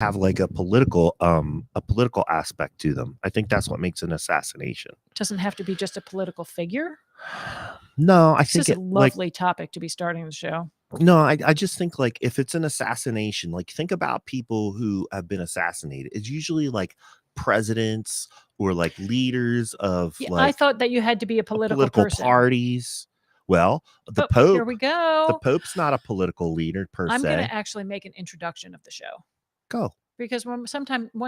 have like a political aspect to them. I think that's what makes an assassination. Doesn't have to be just a political figure. No, I This think is it a like lovely topic to be starting the show. no, I just think like if it's an assassination, like think about people who have been assassinated. It's usually like presidents or like leaders of Yeah, I like thought that you had to be a political political person. parties. Well, the Oh, here Pope, we the go. Pope's not a political leader per I'm going se. to actually make an introduction of the show Go. because one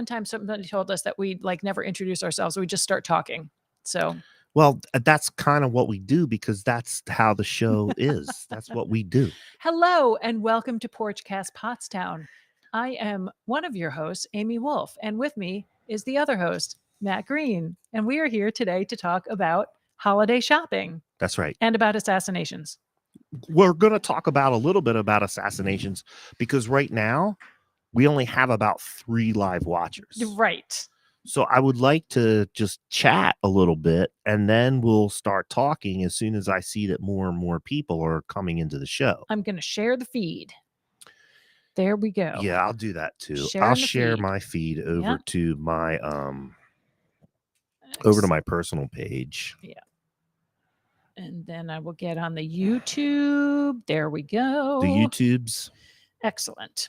time somebody told us that we like never introduce ourselves. We just start talking. So Well, that's kind of what we do because that's how the show is. That's what we do. hello and welcome to Porchcast Pottstown. I am one of your hosts, Amy Wolf, and with me is the other host, Matt Green. And we are here today to talk about holiday shopping That's right. and about assassinations. We're going to talk about a little bit about assassinations because right now we only have about 3 live watchers. Right. So I would like to just chat a little bit and then we'll start talking as soon as I see that more and more people are coming into the show. I'm going to share the feed. There we go. Yeah, I'll do that too. Sharing I'll the share feed. my feed over Yep. to my over to my personal page. Yeah. And then I will get on the YouTube. There we go. The YouTubes. Excellent.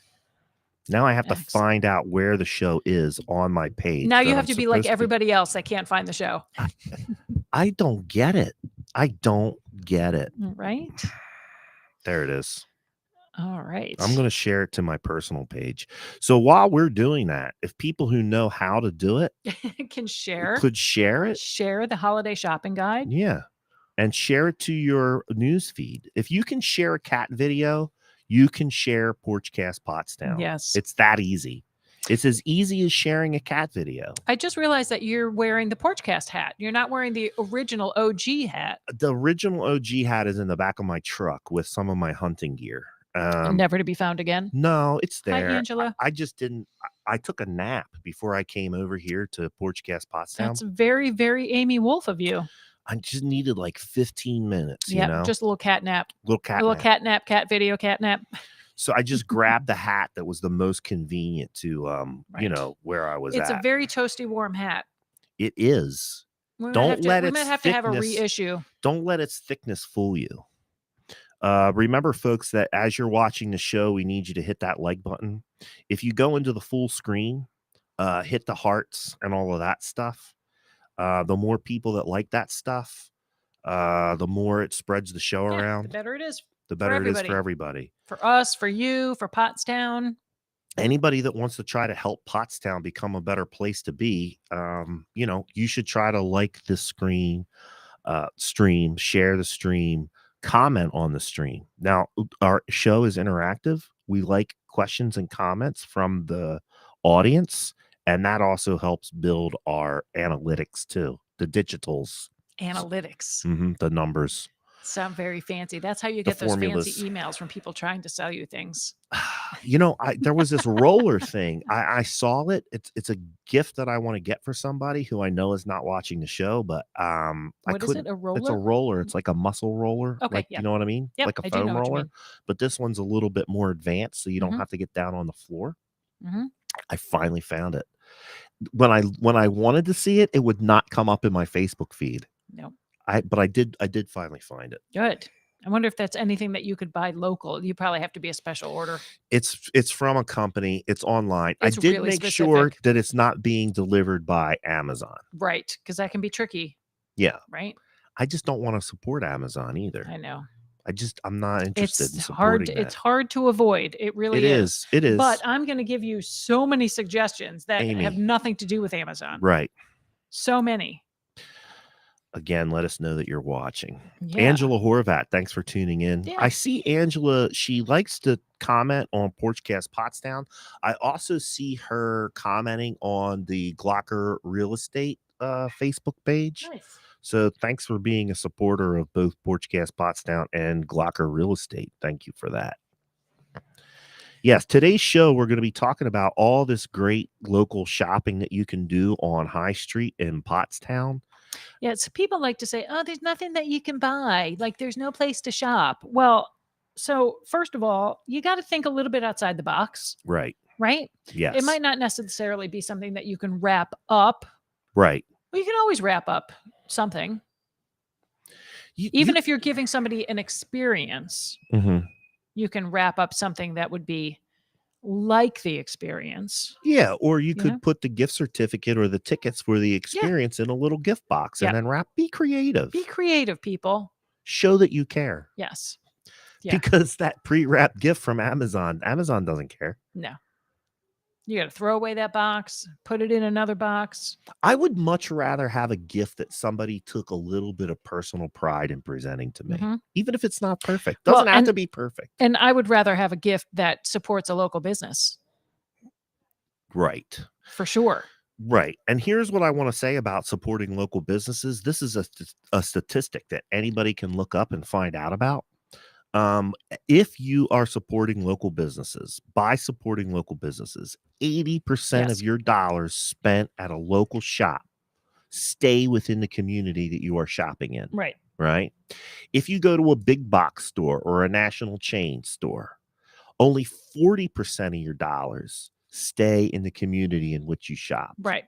Now I have to Excellent. find out where the show is on my page. Now you that have I'm to be like supposed to- everybody else that can't find the show. I don't get it. I don't get it. Right? There it is. All right. I'm going to share it to my personal page. So while we're doing that, if people who know how to do it can share could share it, share the holiday shopping guide. yeah, and share it to your news feed. If you can share a cat video, you can share Porchcast Pottstown. Yes. It's that easy. It's as easy as sharing a cat video. I just realized that you're wearing the Porchcast hat. You're not wearing the original OG hat. The original OG hat is in the back of my truck with some of my hunting gear. Never to be found again. No, it's there. Hi, Angela. I just didn't. I took a nap before I came over here to Porchcast Pottstown. That's very, very Amy Wolf of you. I just needed like 15 minutes, Yeah, you know? just a little cat nap. Little cat A little nap. cat nap, cat video, cat nap. So I just grabbed the hat that was the most convenient to, Right. you know, where I was It's at. a very toasty warm hat. It is. We might Don't have to, let we its might have to have a thickness- reissue. Don't let its thickness fool you. Remember, folks, that as you're watching the show, we need you to hit that like button. If you go into the full screen, hit the hearts and all of that stuff. The more people that like that stuff, the more it spreads the show Yeah, around. the better it is The better it is everybody. for everybody. for us, for you, for Pottstown. Anybody that wants to try to help Pottstown become a better place to be, you know, you should try to like this stream, share the stream, comment on the stream. Now, our show is interactive. We like questions and comments from the audience, and that also helps build our analytics too, the digitals, Analytics. the numbers. Sound very fancy. That's how you The get those formulas. fancy emails from people trying to sell you things. You know, there was this roller thing. I saw it. It's a gift that I want to get for somebody who I know is not watching the show, but I What is couldn't. it? A roller? It's a roller. It's like a muscle roller. Okay, Like, yeah. you know what I mean? Yep, Like a I do know foam what you roller. mean. But this one's a little bit more advanced, so you don't Mhm. have to get down on the floor. Mhm. I finally found it. When I wanted to see it, it would not come up in my Facebook feed. No. But I did finally find it. Good. I wonder if that's anything that you could buy local. You probably have to be a special order. It's from a company. It's online. It's I did really make sure specific. that it's not being delivered by Amazon. Right. Because that can be tricky. Yeah. Right. I just don't want to support Amazon either. I know. I'm not interested in It's supporting hard. that. It's hard to avoid. It really It is. It is. But I'm going to give you so many suggestions that Amy. have nothing to do with Amazon. Right. So many. Again, let us know that you're watching. Yeah. Angela Horvat, thanks for tuning in. Yeah. I see Angela, she likes to comment on Porchcast Pottstown. I also see her commenting on the Glocker Real Estate Facebook page. Nice. So thanks for being a supporter of both Porchcast Pottstown and Glocker Real Estate. Thank you for that. Yes, today's show, we're going to be talking about all this great local shopping that you can do on High Street in Pottstown. Yeah, so people like to say, oh, there's nothing that you can buy. Like, there's no place to shop. Well, so first of all, you got to think a little bit outside the box, Right. right? Yes. It might not necessarily be something that you can wrap up. Right. Well, you can always wrap up something. Even if you're giving somebody an experience, you can wrap up something that would be like the experience. Yeah, or you could know? put the gift certificate or the tickets for the experience in a little gift box and then wrap. Be creative. Be creative, people. Show that you care. Yes. Yeah. Because that pre-wrapped gift from Amazon doesn't care. No. You got to throw away that box, put it in another box. I would much rather have a gift that somebody took a little bit of personal pride in presenting to me, even if it's not perfect. Doesn't have to be perfect. And I would rather have a gift that supports a local business. Right. For sure. Right. And here's what I want to say about supporting local businesses. This is a statistic that anybody can look up and find out about. If you are supporting local businesses, by supporting local businesses, 80% of your dollars spent at a local shop stay within the community that you are shopping in. Right. Right. If you go to a big box store or a national chain store, only 40% of your dollars stay in the community in which you shop. Right.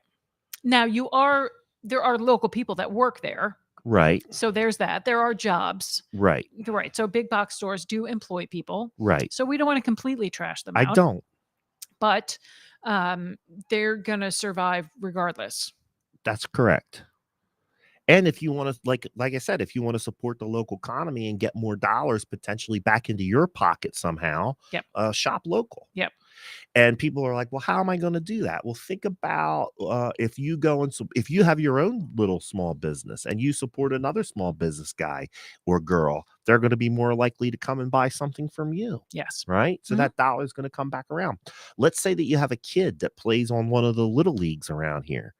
Now there are local people that work there. Right. So there's that. There are jobs. Right. Right. So big box stores do employ people. Right. So we don't want to completely trash them out. I don't. But they're going to survive regardless. That's correct. And if you want to, like I said, if you want to support the local economy and get more dollars potentially back into your pocket somehow, shop local. Yep. And people are like, well, how am I going to do that? Well, think about if you go and if you have your own little small business and you support another small business guy or girl, they're going to be more likely to come and buy something from you. Yes. Right. So that dollar is going to come back around. Let's say that you have a kid that plays on one of the little leagues around here.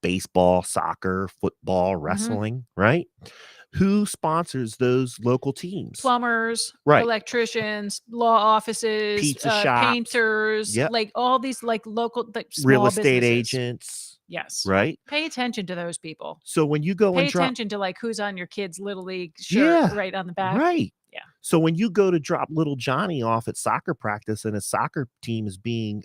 Baseball, soccer, football, wrestling, right? Who sponsors those local teams? Plumbers, right? Electricians, law offices, pizza shops, painters, like all these like local small real estate businesses. Agents. Yes. Right. Pay attention to those people. So when you go pay attention to like who's on your kid's little league shirt right on the back. Right. Yeah. So when you go to drop little Johnny off at soccer practice and his soccer team is being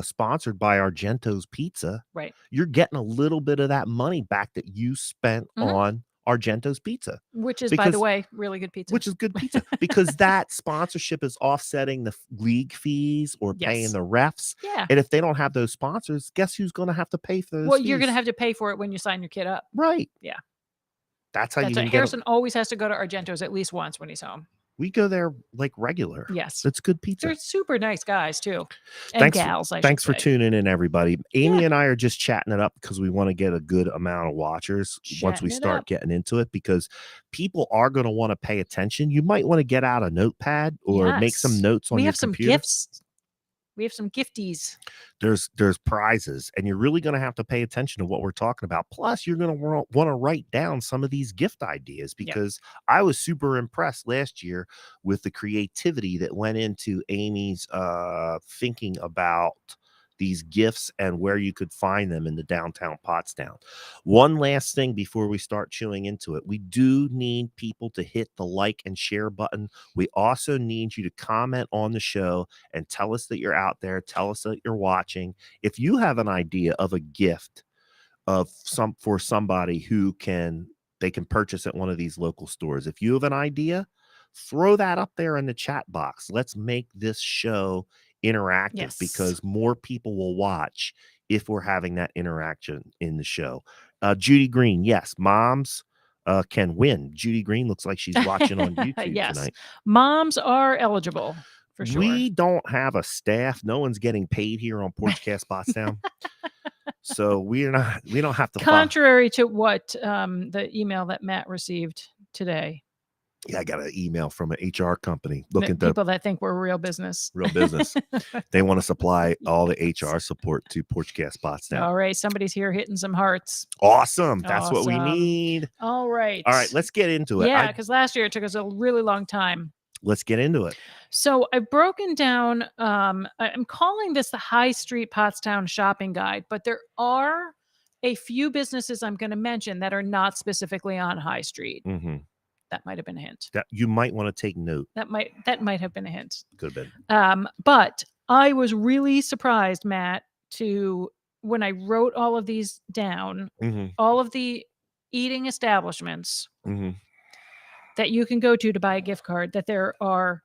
sponsored by Argento's Pizza, right? You're getting a little bit of that money back that you spent on Argento's Pizza, which is, by the way, really good pizza. Which is good pizza because that sponsorship is offsetting the league fees or paying the refs. Yeah. And if they don't have those sponsors, guess who's going to have to pay for those? Well, fees? You're going to have to pay for it when you sign your kid up. Right. Yeah. That's how you can Harrison always has to go to Argento's at least once when he's home. We go there like regular. Yes. It's good pizza. They're super nice guys too. And gals, Thanks for tuning in, everybody. Amy and I are just chatting it up because we want to get a good amount of watchers once we start getting into it, because people are going to want to pay attention. You might want to get out a notepad or make some notes on your computer. We have some gifts. We have some gifties. There's prizes, and you're really going to have to pay attention to what we're talking about. Plus, you're going to want to write down some of these gift ideas, because I was super impressed last year with the creativity that went into Amy's thinking about these gifts and where you could find them in the downtown Pottstown. One last thing before we start chewing into it. We do need people to hit the like and share button. We also need you to comment on the show and tell us that you're out there. Tell us that you're watching. If you have an idea of a gift for somebody who they can purchase at one of these local stores. If you have an idea, throw that up there in the chat box. Let's make this show interactive, because more people will watch if we're having that interaction in the show. Judy Green, yes, moms can win. Judy Green looks like she's watching on YouTube tonight. Moms are eligible for sure. We don't have a staff. No one's getting paid here on Porchcast Pottstown. So we don't have to. Contrary to what the email that Matt received today. Yeah, I got an email from an HR company looking at people that think we're real business. Real business. They want to supply all the HR support to Porchcast Pottstown. All right, somebody's here hitting some hearts. Awesome. That's what we need. All right. All right, let's get into it. Yeah, because last year it took us a really long time. Let's get into it. So I've broken down, I'm calling this the High Street Pottstown Shopping Guide, but there are a few businesses I'm going to mention that are not specifically on High Street. Mm-hmm. That might have been a hint. That you might want to take note. That might have been a hint. Could have been. But I was really surprised, Matt, when I wrote all of these down, all of the eating establishments that you can go to buy a gift card, that there are,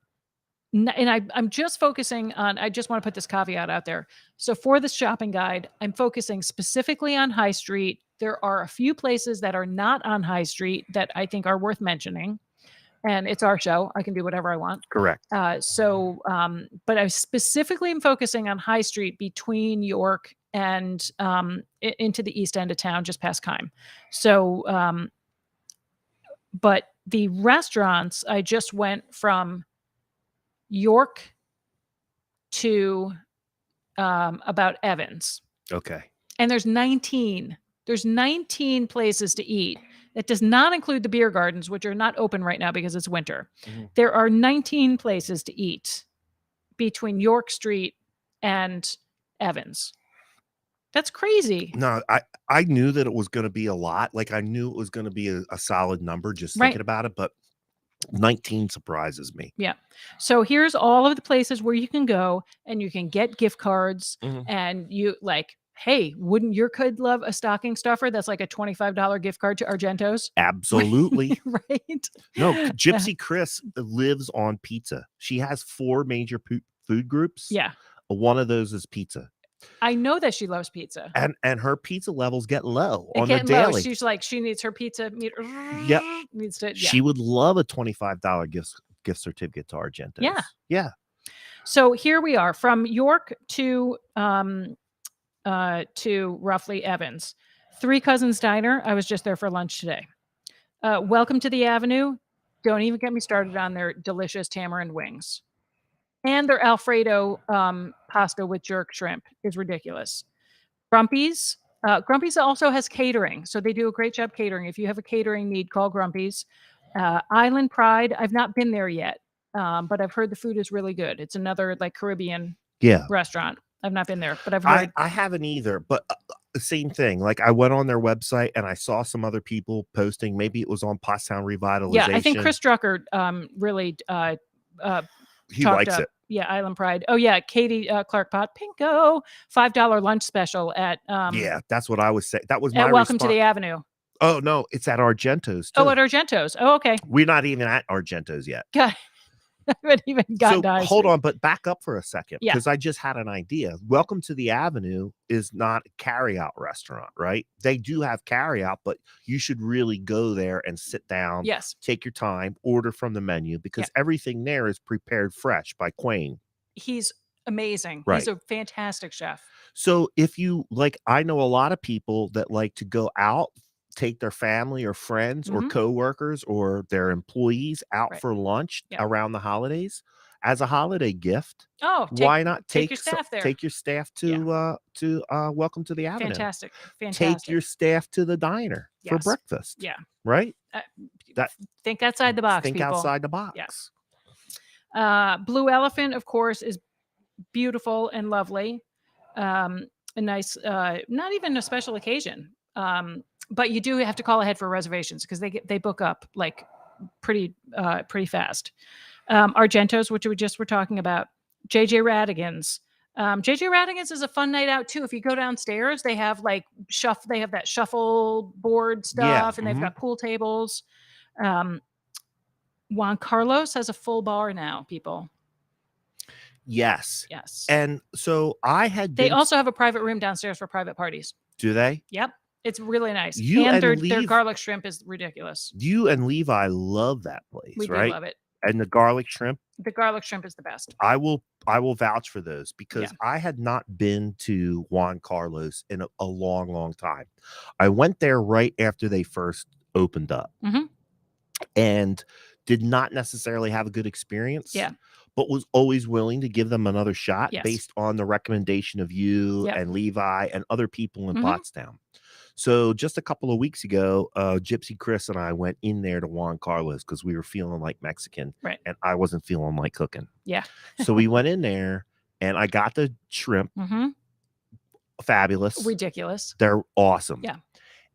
and I'm just focusing on, I just want to put this caveat out there. So for the shopping guide, I'm focusing specifically on High Street. There are a few places that are not on High Street that I think are worth mentioning. And it's our show. I can do whatever I want. Correct. But I specifically am focusing on High Street between York and into the east end of town, just past Keim. So, but the restaurants, I just went from York to about Evans. Okay. And there's 19 places to eat. That does not include the beer gardens, which are not open right now because it's winter. There are 19 places to eat between York Street and Evans. That's crazy. No, I knew that it was going to be a lot. Like I knew it was going to be a solid number just thinking about it, but 19 surprises me. Yeah. So here's all of the places where you can go and you can get gift cards and you like, hey, wouldn't your kid love a stocking stuffer that's like a $25 gift card to Argento's? Absolutely. Right. No, Gypsy Chris lives on pizza. She has 4 major food groups. Yeah. One of those is pizza. I know that she loves pizza. And her pizza levels get low on the daily. Low. She's like, she needs her pizza meter. Yep. Needs to, She would love a $25 gift certificate to Argento's. Yeah. Yeah. So here we are from York to roughly Evans. Three Cousins Diner. I was just there for lunch today. Welcome to the Avenue. Don't even get me started on their delicious tamarind wings. And their Alfredo pasta with jerk shrimp is ridiculous. Grumpy's. Grumpy's also has catering. So they do a great job catering. If you have a catering need, call Grumpy's. Island Pride. I've not been there yet, but I've heard the food is really good. It's another like Caribbean restaurant. I've not been there, but I've heard. I haven't either, but the same thing. Like I went on their website and I saw some other people posting. Maybe it was on Pottstown Revitalization. Yeah, I think Chris Drucker really he likes it. Yeah, Island Pride. Oh yeah, Katie Clark Pot Pinko $5 lunch special at. Yeah, that's what I was saying. That was my Welcome to the Avenue. Oh no, it's at Argento's too. Oh, at Argento's. Oh, okay. We're not even at Argento's yet. God. I haven't even gotten to hold on, but back up for a second because Yeah. I just had an idea. Welcome to the Avenue is not a carry-out restaurant, right? They do have carry-out, but you should really go there and sit down. Yes. Take your time, order from the menu because everything there is prepared fresh by Quayne. He's amazing. Right. He's a fantastic chef. So if you like, I know a lot of people that like to go out, take their family or friends or coworkers or their employees out for lunch around the holidays as a holiday gift. Oh, why not take your staff there? Take your staff to Welcome to the Avenue. Fantastic. Take your staff to the diner for breakfast. Yeah. Right. Think outside the box. Think people. outside the box. Yes. Blue Elephant, of course, is beautiful and lovely. A nice, not even a special occasion. But you do have to call ahead for reservations because they book up like pretty fast. Argento's, which we just were talking about. JJ Radigan's. JJ Radigan's is a fun night out too. If you go downstairs, they have like they have that shuffle board stuff, and they've got pool tables. Juan Carlos has a full bar now, people. Yes. Yes. And so they also have a private room downstairs for private parties. Do they? Yep. It's really nice. Their garlic shrimp is ridiculous. You and Levi love that place, we right? do love it. And the garlic shrimp? The garlic shrimp is the best. I will vouch for those because I had not been to Juan Carlos in a long, long time. I went there right after they first opened up and did not necessarily have a good experience. Yeah. But was always willing to give them another shot based on the recommendation of you and Levi and other people in Pottstown. So just a couple of weeks ago, Gypsy Chris and I went in there to Juan Carlos because we were feeling like Mexican, and I wasn't feeling like cooking. Yeah. So we went in there, and I got the shrimp. Fabulous. Ridiculous. They're awesome. Yeah.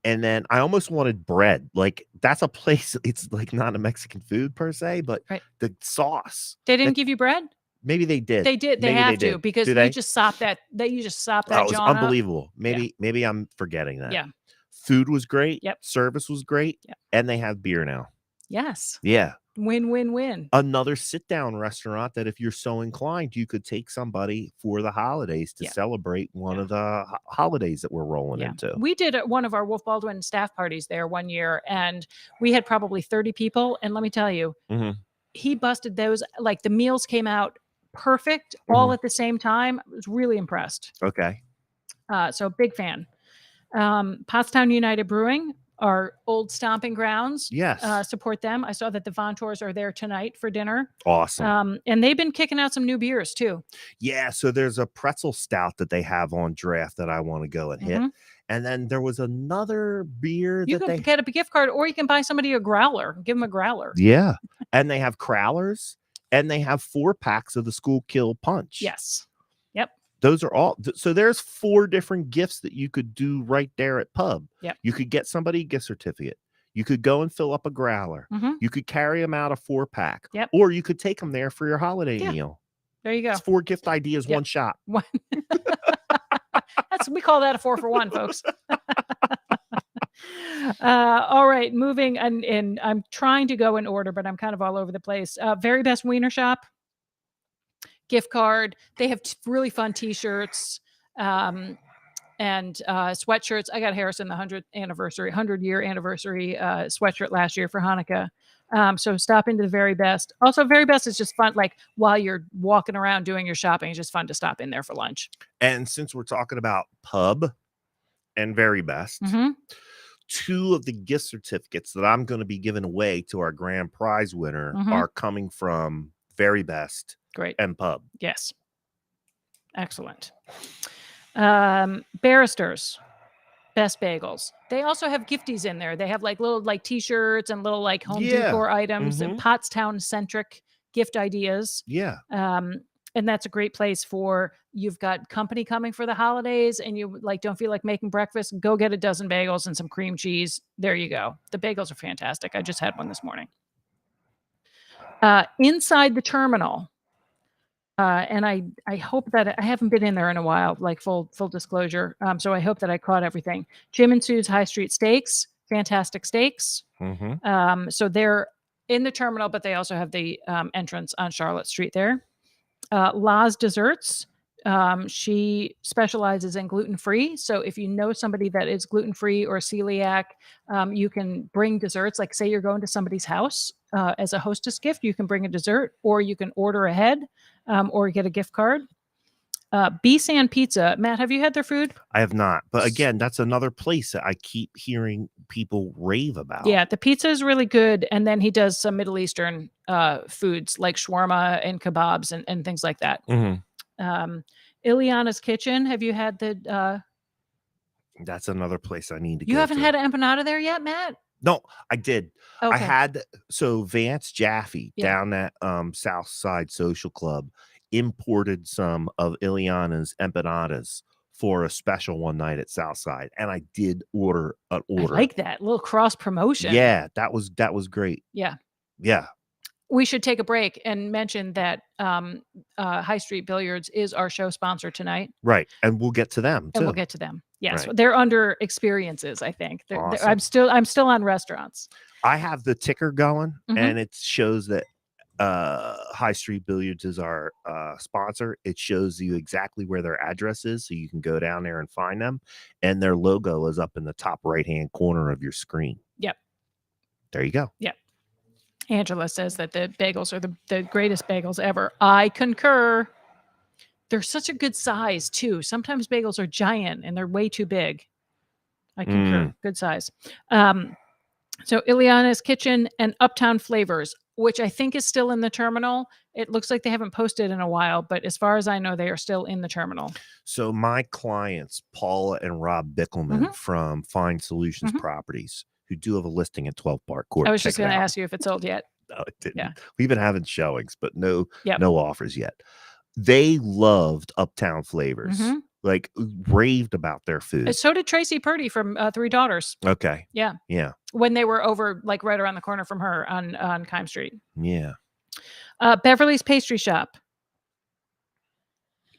And then I almost wanted bread. Like that's a place. It's like not a Mexican food per se, but the sauce. They didn't give you bread? Maybe they did. They did. They Maybe have to did. because Do you they? just sop that. You just sop Oh, that it was John up. unbelievable. Maybe I'm forgetting that. Yeah. Food was great. Yep. Service was great. Yep. And they have beer now. Yes. Yeah. Win, win, win. Another sit-down restaurant that if you're so inclined, you could take somebody for the holidays to celebrate one of the holidays that we're rolling into. We did one of our Wolf Baldwin staff parties there one year, and we had probably 30 people. And let me tell you, he busted those. Like the meals came out perfect all at the same time. I was really impressed. Okay. So big fan. Pottstown United Brewing, our old stomping grounds. Yes. Support them. I saw that the Von Tours are there tonight for dinner. Awesome. And they've been kicking out some new beers too. Yeah. So there's a pretzel stout that they have on draft that I want to go and hit. And then there was another beer you that can get a gift card, or you can buy somebody a growler. Give them a growler. Yeah. And they have crowlers, and they have 4-packs of the School Kill Punch. Yes. Yep. Those are all. So there's 4 different gifts that you could do right there at Pub. Yep. You could get somebody a gift certificate. You could go and fill up a growler. You could carry them out a 4-pack. Yep. Or you could take them there for your holiday meal. There you go. It's 4 gift ideas, one shot. We call that a 4 for 1, folks. All right, moving and I'm trying to go in order, but I'm kind of all over the place. Very Best Wiener Shop gift card. They have really fun T-shirts and sweatshirts. I got Harrison the 100-year anniversary sweatshirt last year for Hanukkah. So stop into the Very Best. Also, Very Best is just fun. Like while you're walking around doing your shopping, it's just fun to stop in there for lunch. And since we're talking about Pub and Very Best, 2 of the gift certificates that I'm going to be giving away to our grand prize winner are coming from Very Best. Great. And Pub. Yes. Excellent. Barristers. Best Bagels. They also have gifties in there. They have like little like T-shirts and little like home decor items and Pottstown centric gift ideas. Yeah. And that's a great place for you've got company coming for the holidays and you like don't feel like making breakfast. Go get a dozen bagels and some cream cheese. There you go. The bagels are fantastic. I just had one this morning. Inside the terminal. And I hope that I haven't been in there in a while, like full disclosure. So I hope that I caught everything. Jim and Sue's High Street Steaks, fantastic steaks. So they're in the terminal, but they also have the entrance on Charlotte Street there. La's Desserts. She specializes in gluten-free. So if you know somebody that is gluten-free or celiac, you can bring desserts. Like say you're going to somebody's house as a hostess gift, you can bring a dessert or you can order ahead or get a gift card. B-San Pizza. Matt, have you had their food? I have not. But again, that's another place that I keep hearing people rave about. Yeah, the pizza is really good. And then he does some Middle Eastern foods like shawarma and kebabs and things like that. Ileana's Kitchen. Have you had the... That's another place I need to go. You haven't had an empanada there yet, Matt? No, I did. Okay. I had, so Vance Jaffe down at South Side Social Club imported some of Ileana's empanadas for a special one night at Southside, and I did order an order. I like that little cross promotion. Yeah, that was great. Yeah. Yeah. We should take a break and mention that High Street Billiards is our show sponsor tonight. Right. And we'll get to them, too. And we'll get to them. Yes. Right. They're under experiences, I think. Awesome. I'm still on restaurants. I have the ticker going, and it shows that High Street Billiards is our sponsor. It shows you exactly where their address is, so you can go down there and find them. And their logo is up in the top right-hand corner of your screen. Yep. There you go. Yep. Angela says that the bagels are the greatest bagels ever. I concur. They're such a good size, too. Sometimes bagels are giant and they're way too big. I concur. Good size. So Ileana's Kitchen and Uptown Flavors, which I think is still in the terminal. It looks like they haven't posted in a while, but as far as I know, they are still in the terminal. So my clients, Paula and Rob Bickelman from Fine Solutions Properties, who do have a listing at 12 Park Court. I was just going to ask you if it's sold yet. No, it didn't. Yeah. We've been having showings, but no offers yet. They loved Uptown Flavors. Like raved about their food. And so did Tracy Purdy from Three Daughters. Okay. Yeah. Yeah. When they were over, like right around the corner from her on Kime Street. Yeah. Beverly's Pastry Shop.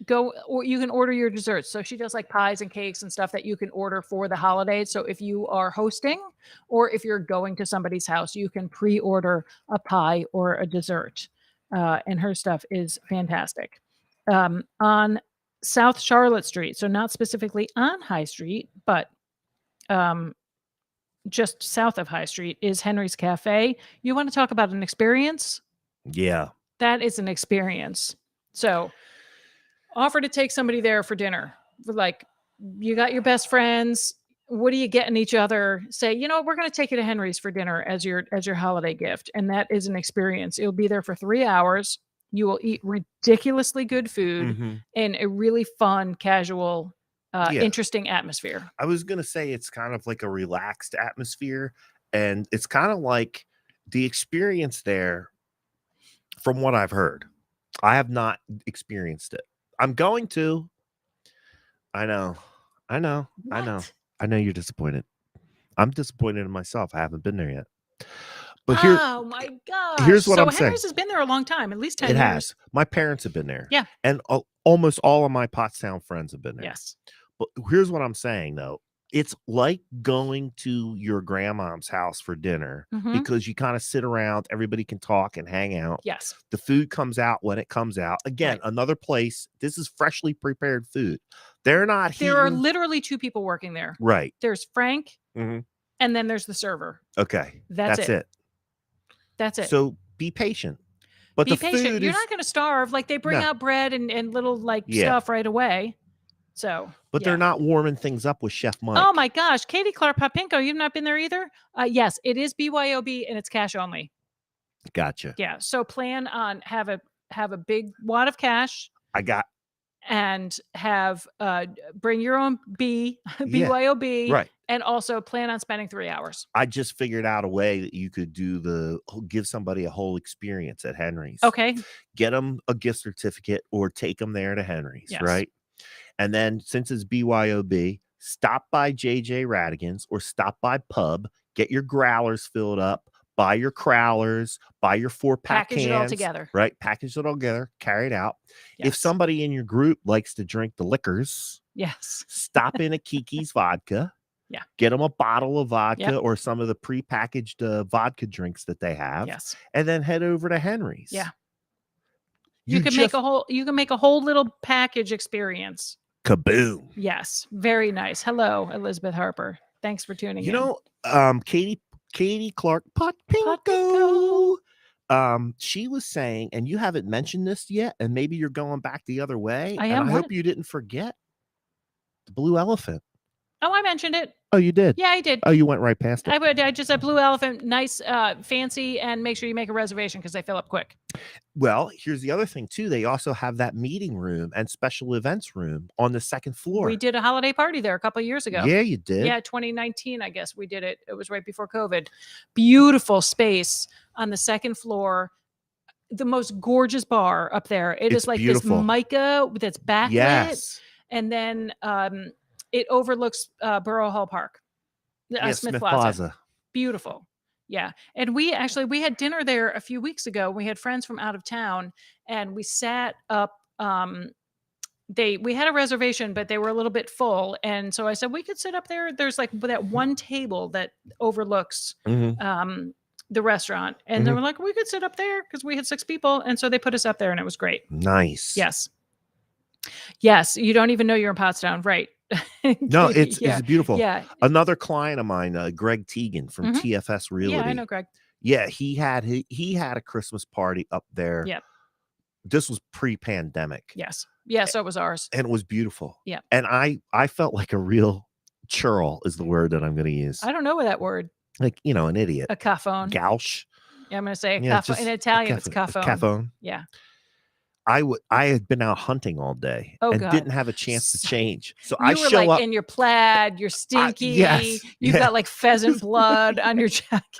go, or you can order your desserts. So she does like pies and cakes and stuff that you can order for the holidays. So if you are hosting or if you're going to somebody's house, you can pre-order a pie or a dessert. And her stuff is fantastic. On South Charlotte Street, so not specifically on High Street, but just south of High Street is Henry's Cafe. You want to talk about an experience? Yeah. That is an experience. So offer to take somebody there for dinner. Like, you got your best friends. What are you getting each other? Say, you know, we're going to take you to Henry's for dinner as your holiday gift. And that is an experience. It'll be there for 3 hours. You will eat ridiculously good food in a really fun, casual, interesting atmosphere. I was going to say it's kind of like a relaxed atmosphere. And it's kind of like the experience there, from what I've heard. I have not experienced it. I'm going to. I know. I know you're disappointed. I'm disappointed in myself. I haven't been there yet. But oh my gosh. Here's what I'm saying. Henry's has been there a long time, at least 10 years. It has. My parents have been there. Yeah. And almost all of my Pottstown friends have been there. Yes. But here's what I'm saying, though. It's like going to your grandma's house for dinner because you kind of sit around, everybody can talk and hang out. Yes. The food comes out when it comes out. Again, another place. This is freshly prepared food. They're not There are literally 2 people working there. Right. There's Frank and then there's the server. Okay. That's it. That's it. So be patient. But be patient. You're not going to starve. Like, they bring out bread and little stuff right away. So, but they're not warming things up with Chef Mike. Oh my gosh, Katie Clark Popinko, you've not been there either? Yes, it is BYOB and it's cash only. Gotcha. Yeah, so plan on have a big wad of cash. And have bring your own BYOB, right? And also plan on spending 3 hours. I just figured out a way that you could give somebody a whole experience at Henry's. Okay, get them a gift certificate or take them there to Henry's, right? And then since it's BYOB, stop by JJ Radigan's or stop by Pub, get your growlers filled up, buy your crowlers, buy your 4-pack cans. Package it all together. Right? Package it all together, carry it out. Yes. If somebody in your group likes to drink the liquors, stop in at Kiki's Vodka. Yeah. Get them a bottle of vodka or some of the prepackaged vodka drinks that they have. Yes. And then head over to Henry's. Yeah. You can make a whole little package experience. Kaboom. Yes. Very nice. Hello, Elizabeth Harper. Thanks for tuning in. You know, Katie Clark Potpinko. She was saying, and you haven't mentioned this yet, and maybe you're going back the other way. I hope you didn't forget the Blue Elephant. Oh, I mentioned it. Oh, you did? Yeah, I did. Oh, you went right past it. I just said Blue Elephant, nice, fancy, and make sure you make a reservation because they fill up quick. Well, here's the other thing, too. They also have that meeting room and special events room on the second floor. We did a holiday party there a couple of years ago. Yeah, you did. Yeah, 2019, I guess we did it. It was right before COVID. Beautiful space on the second floor. The most gorgeous bar up there. It's like beautiful. This mica that's backlit. Yes. And then it overlooks Borough Hall Park. Smith Plaza. Beautiful. Yeah. And we had dinner there a few weeks ago. We had friends from out of town and we sat up. We had a reservation, but they were a little bit full. And so I said, we could sit up there. There's like that one table that overlooks the restaurant. And they were like, we could sit up there because we had 6 people. And so they put us up there and it was great. Nice. Yes. Yes. You don't even know you're in Pottstown. Right. No, it's beautiful. Yeah. Another client of mine, Greg Teagan from TFS Realty. Yeah, I know Greg. Yeah, he had a Christmas party up there. Yep. This was pre-pandemic. Yes. Yeah, so it was ours. And it was beautiful. Yeah. And I felt like a real churl is the word that I'm going to use. I don't know that word. Like, an idiot. A caffone. Gauche. Yeah, I'm going to say a caffone. In Italian, it's caffone. Caffone. Yeah. I had been out hunting all day and didn't have a chance to change. So I show like up in your plaid, you're stinky. You've got like pheasant blood on your jacket.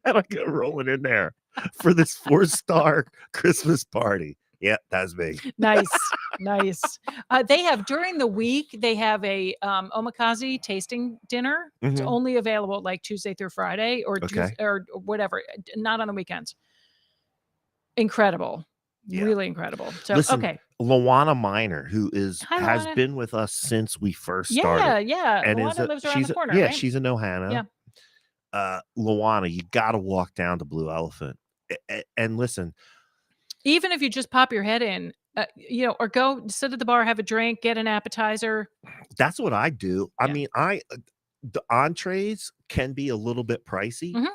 And I go rolling in there for this 4-star Christmas party. Yeah, that's me. Nice. They have during the week, they have a omakase tasting dinner. It's only available like Tuesday through Friday or whatever, not on the weekends. Incredible. Yeah. Really incredible. So, listen, Luana Miner, who Hi, has Luana. been with us since we first started, Yeah. and Luana lives around the corner, right? she's a Yeah. Nohana. Luana, you got to walk down to Blue Elephant, and listen. Even if you just pop your head in, or go sit at the bar, have a drink, get an appetizer. That's what I do. I Yeah. mean, the entrees can be a little bit pricey, Mhm.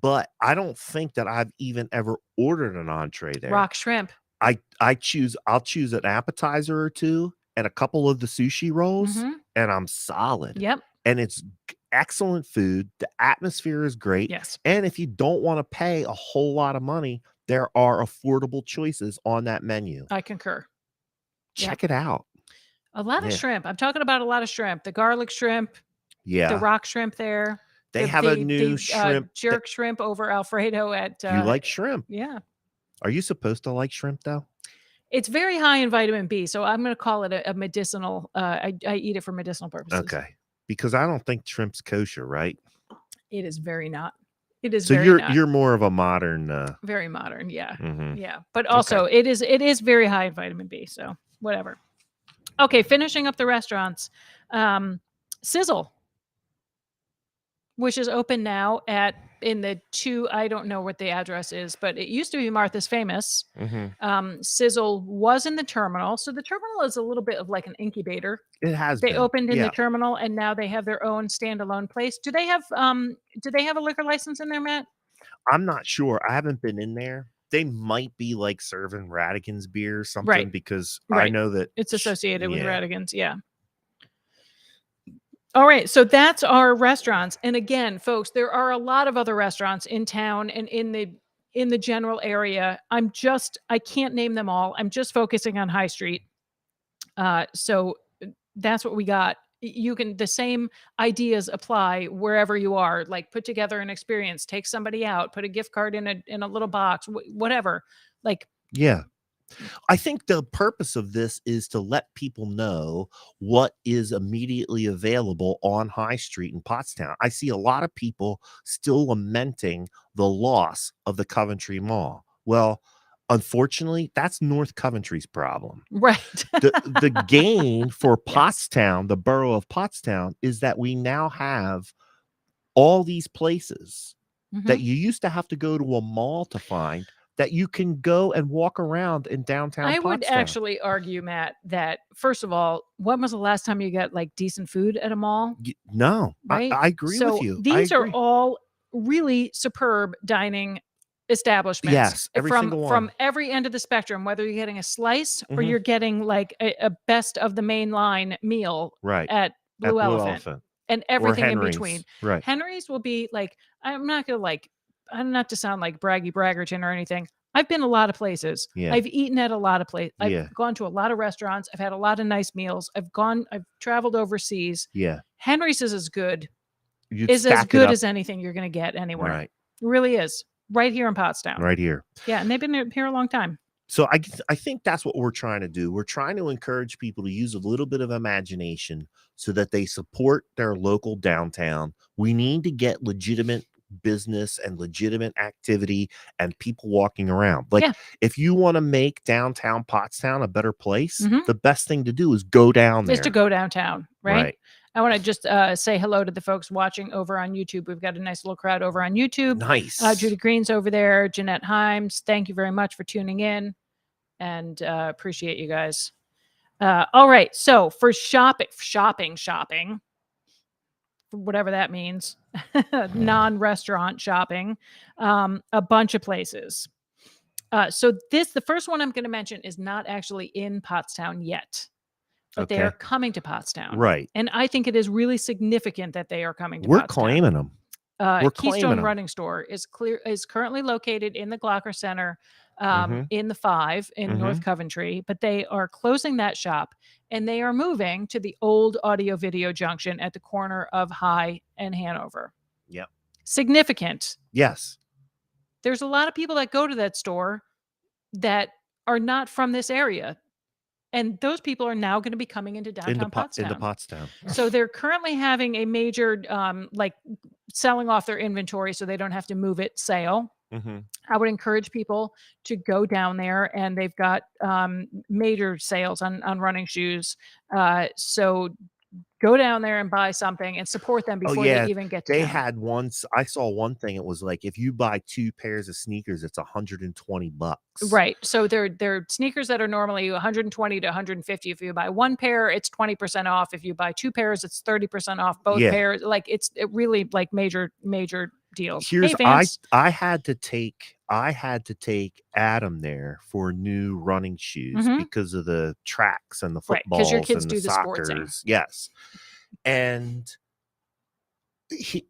but I don't think that I've even ever ordered an entree there. Rock shrimp. I'll choose an appetizer or two and a couple of the sushi rolls, Mhm. and I'm solid. Yep. And it's excellent food. The atmosphere is great. Yes. And if you don't want to pay a whole lot of money, there are affordable choices on that menu. I concur. Check it out. A lot of Yeah. shrimp. I'm talking about a lot of shrimp. The garlic shrimp, the Yeah. rock shrimp there. They have a new shrimp. Jerk shrimp over Alfredo at You like shrimp? yeah. Are you supposed to like shrimp though? It's very high in vitamin B, so I'm going to call it a medicinal. I eat it for medicinal purposes. Okay. Because I don't think shrimp's kosher, right? It is very not. It is So very you're more of a modern very modern, yeah. mhm. Yeah. But also it is very high in vitamin B, so whatever. Okay, finishing up the restaurants. Sizzle, which is open now in the two, I don't know what the address is, but it used to be Martha's Famous. Mhm. Sizzle was in the terminal. So the terminal is a little bit of like an incubator. It has They been. opened in Yeah. the terminal and now they have their own standalone place. Do they have a liquor license in there, Matt? I'm not sure. I haven't been in there. They might be like serving Radigan's beer or something Right. because I Right. know that It's associated with yeah. Radigan's, yeah. All right, so that's our restaurants. And again, folks, there are a lot of other restaurants in town and in the general area. I can't name them all. I'm just focusing on High Street. So that's what we got. The same ideas apply wherever you are. Like put together an experience, take somebody out, put a gift card in a little box, whatever. Like Yeah. I think the purpose of this is to let people know what is immediately available on High Street in Pottstown. I see a lot of people still lamenting the loss of the Coventry Mall. Well, unfortunately, that's North Coventry's problem. right. The gain for Yes. Pottstown, the borough of Pottstown, is that we now have all these places that Mhm. you used to have to go to a mall to find, that you can go and walk around in downtown I would Pottstown. actually argue, Matt, that first of all, when was the last time you got like decent food at a mall? No, Right. I agree So with you. these I are agree. all really superb dining establishments. Yes, every single one. From every end of the spectrum, whether you're getting a slice or Mhm. you're getting like a best of the main line meal Right. at Blue Blue Elephant and or everything in between. Henry's. Right. Henry's will be like, I'm not to sound like braggy braggerton or anything. I've been a lot of places. Yeah. I've eaten at a lot of places. Yeah. I've gone to a lot of restaurants. I've had a lot of nice meals. I've traveled overseas. Yeah. Henry's is as good You'd as stack it good up. as anything you're going to get anywhere. Right. It really is. Right here in Pottstown. Right here. Yeah, and they've been here a long time. So I think that's what we're trying to do. We're trying to encourage people to use a little bit of imagination so that they support their local downtown. We need to get legitimate business and legitimate activity and people walking around. Like if you want to make downtown Pottstown a better place, the best thing to do is go down there. Is to go downtown, right? I want to just say hello to the folks watching over on YouTube. We've got a nice little crowd over on YouTube. Nice. Judy Green's over there. Jeanette Himes, thank you very much for tuning in and appreciate you guys. All right. So for shopping, whatever that means, non-restaurant shopping, a bunch of places. So the first one I'm going to mention is not actually in Pottstown yet. But they are coming to Pottstown. Right. And I think it is really significant that they are coming to Pottstown. We're claiming them. Keystone Running Store is currently located in the Glocker Center in the 5 in North Coventry, but they are closing that shop and they are moving to the old Audio Video Junction at the corner of High and Hanover. Yep. Significant. Yes. There's a lot of people that go to that store that are not from this area. And those people are now going to be coming into downtown Pottstown. Into Pottstown. So they're currently having a major, selling off their inventory so they don't have to move it sale. Mm-hmm. I would encourage people to go down there, and they've got major sales on running shoes. So go down there and buy something and support them Oh before they yeah, even get to they town. had once. I saw one thing. It was like if you buy 2 pairs of sneakers, it's $120. Right. So they're sneakers that are normally 120 to 150. If you buy one pair, it's 20% off. If you buy 2 pairs, it's 30% off both Yeah. pairs. Like it really like major deals. Hey Here's Vance. I had to take Adam there for new running shoes Mhm. because of the tracks and the Right, 'cause your footballs kids and the do the sportsing. soccers. Yes. And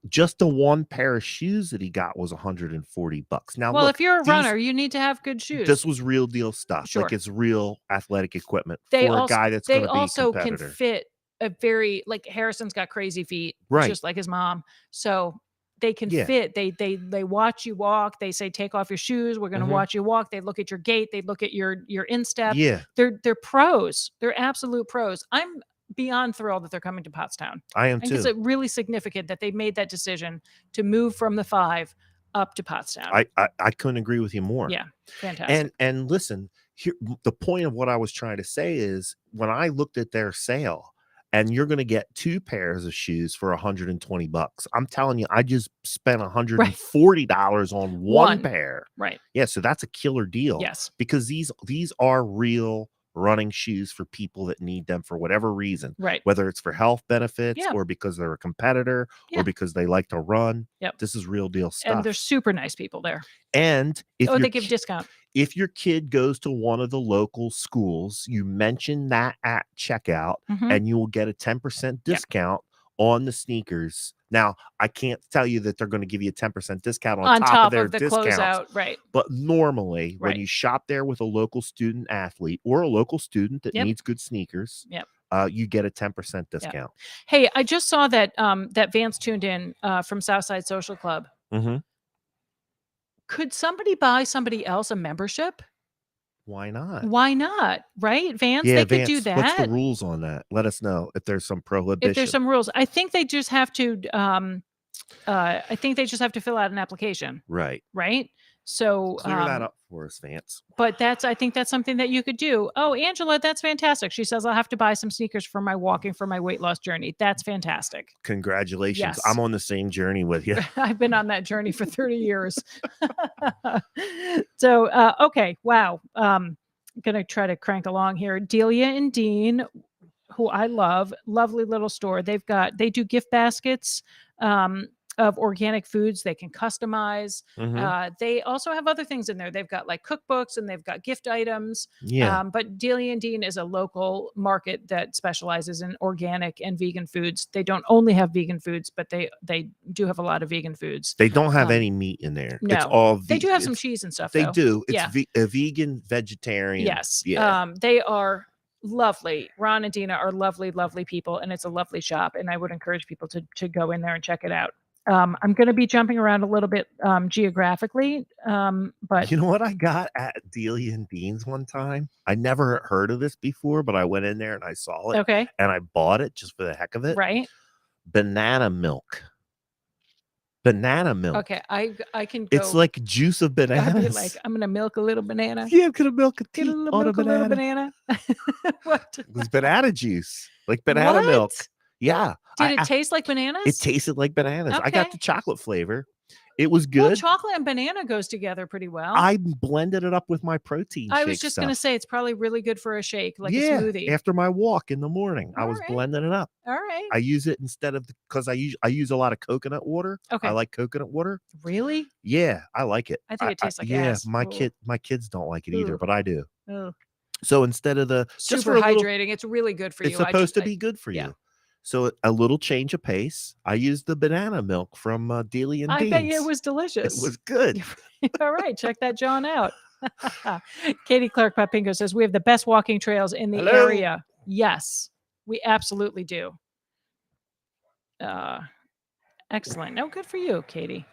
just the one pair of shoes that he got was $140. Now, Well, look, if you're a runner, you need to have good shoes. this was real deal stuff. Sure. Like it's real athletic equipment They for a also guy that's going to be a can competitor. fit a very like Harrison's got crazy feet, Right. just like his mom. So they can Yeah. fit. They watch you walk. They say, take off your shoes. We're going to Mhm. watch you walk. They look at your gait. They look at your instep. Yeah, They're pros. They're absolute pros. I'm beyond thrilled that they're coming to Pottstown. I am I think it's too. really significant that they made that decision to move from the 5 up to Pottstown. I couldn't agree with you more. Yeah, fantastic. And listen, here the point of what I was trying to say is when I looked at their sale and you're going to get 2 pairs of shoes for $120. I'm telling you, I just spent $140 on one pair. Right. Yeah, so that's a killer deal. Yes. Because these are real running shoes for people that need them for whatever reason. Right. Whether it's for health benefits Yeah. or because they're a competitor Yeah. or because they like to run. Yep. This is real deal stuff. And they're super nice people there. And if they give discount. If your kid goes to one of the local schools, you mention that at checkout and you will get a 10% discount on the sneakers. Now, I can't tell you that they're going to give you a 10% discount on top of their the discounts. closeout, right? But normally, when you shop there with a local student athlete or a local student that needs good sneakers, you get a 10% discount. Yep. Hey, I just saw that that Vance tuned in from Southside Social Club. Mm-hmm. Could somebody buy somebody else a membership? Why not? Why not? Right, Vance? Yeah, they could do that. What's the rules on that? Let us know if there's some prohibition. If there's some rules, I think they just have to. I think they just have to fill out an application. Right. Right. So clear that up for us, Vance. But I think that's something that you could do. Oh, Angela, that's fantastic. She says I'll have to buy some sneakers for my weight loss journey. That's fantastic. Congratulations. Yes. I'm on the same journey with you. I've been on that journey for 30 years. So, okay. Wow. I'm going to try to crank along here. Delia and Dean, who I love, lovely little store. They do gift baskets of organic foods they can customize. They also have other things in there. They've got like cookbooks and they've got gift items. Yeah. But Delia and Dean is a local market that specializes in organic and vegan foods. They don't only have vegan foods, but they do have a lot of vegan foods. They don't have any meat in there. No. It's all they do have some cheese and stuff. They though. do. It's a vegan, vegetarian. Yes. Yeah. They are lovely. Ron and Dina are lovely, lovely people, and it's a lovely shop. And I would encourage people to go in there and check it out. I'm going to be jumping around a little bit geographically, but you know what I got at Delia and Dean's one time? I never heard of this before, but I went in there and I saw it. Okay. And I bought it just for the heck of it. Right. Banana milk. Banana milk. Okay, I can go. It's like juice of bananas. Like I'm gonna milk a little banana. Yeah, I'm gonna milk a little banana. What? It was banana juice, like banana milk. Yeah. Did it taste like bananas? It tasted like bananas. Okay. I got the chocolate flavor. It was good. Well, chocolate and banana goes together pretty well. I blended it up with my protein shake. I was just going to say it's probably really good for a shake, like a smoothie. After my walk in the morning, I was blending it up. All right. I use it instead of because I use a lot of coconut water. Okay. I like coconut water. Really? Yeah, I like it. I think it tastes like ass. My kids don't like it either, but I do. Ugh. So instead of the super hydrating, it's really good for you. It's supposed to be good for you. So a little change of pace. I used the banana milk from Delia and Dean's. I bet you it was delicious. It was good. All right, check that John out. Katie Clark Papingo says we have the best walking trails in the area. Yes, we absolutely do. Excellent. No, good for you, Katie.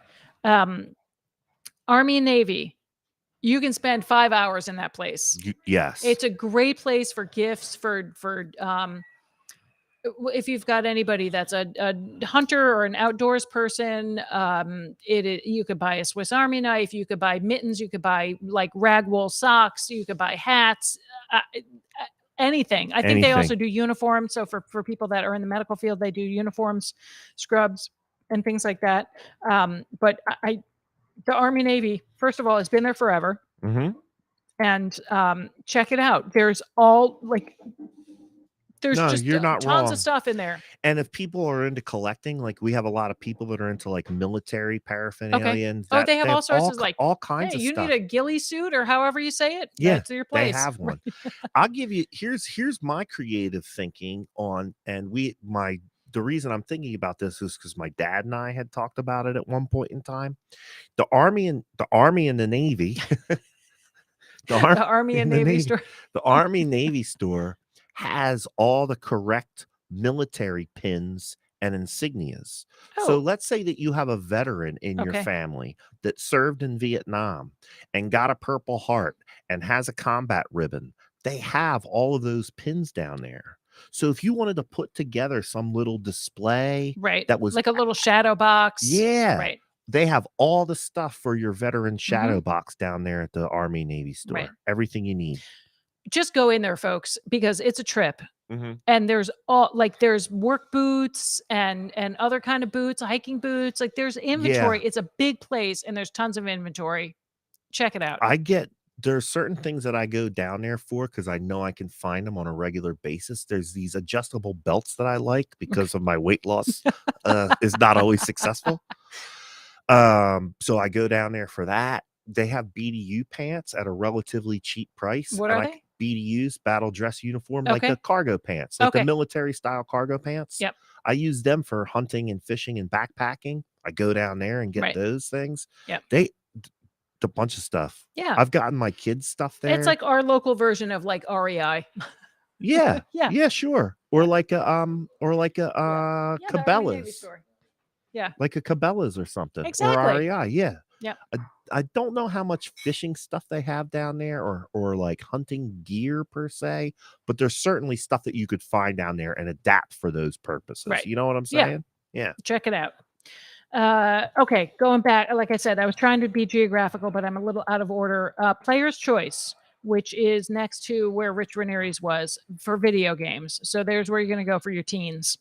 Army and Navy. You can spend 5 hours in that place. Yes, it's a great place for gifts, for if you've got anybody that's a hunter or an outdoors person, you could buy a Swiss Army knife, you could buy mittens, you could buy like rag wool socks, you could buy hats, anything. I think they also do uniforms. So for people that are in the medical field, they do uniforms, scrubs, and things like that. But the Army Navy, first of all, has been there forever. And check it out. There's all like. There's just you're not tons wrong. of stuff in there. And if people are into collecting, like we have a lot of people that are into like military paraphernalia. And they have all sorts of like all kinds of you stuff. need a ghillie suit or however you say it. Yeah, that's your place. They have one. I'll give you here's my creative thinking on, and the reason I'm thinking about this is because my dad and I had talked about it at one point in time. The Army and the Navy, the Army and Navy store, the Army Navy store has all the correct military pins and insignias. So let's say that you have a veteran in your family that served in Vietnam and got a Purple Heart and has a combat ribbon. They have all of those pins down there. So if you wanted to put together some little display, that was like a little shadow box, they have all the stuff for your veteran shadow box down there at the Army Navy store. Everything you need. Just go in there, folks, because it's a trip. And there's all like there's work boots and other kind of boots, hiking boots. Like there's inventory. It's a big place and there's tons of inventory. Check it out. There's certain things that I go down there for because I know I can find them on a regular basis. There's these adjustable belts that I like because of my weight loss is not always successful. So I go down there for that. They have BDU pants at a relatively cheap price. What are they? BDUs, battle dress uniform, like the cargo pants, like the military style cargo pants. Yep. I use them for hunting and fishing and backpacking. I go down there and get those things. Yep. A bunch of stuff. Yeah. I've gotten my kids' stuff there. It's like our local version of like REI. Yeah. Sure. Or like a Cabela's. Yeah. Like a Cabela's or something. Exactly. Or REI. Yeah. Yeah. I don't know how much fishing stuff they have down there or like hunting gear per se, but there's certainly stuff that you could find down there and adapt for those purposes. Right. You know what I'm saying? Yeah. Check it out. Okay, going back, like I said, I was trying to be geographical, but I'm a little out of order. Player's Choice, which is next to where Rich Ranieri's was for video games. So there's where you're going to go for your teens.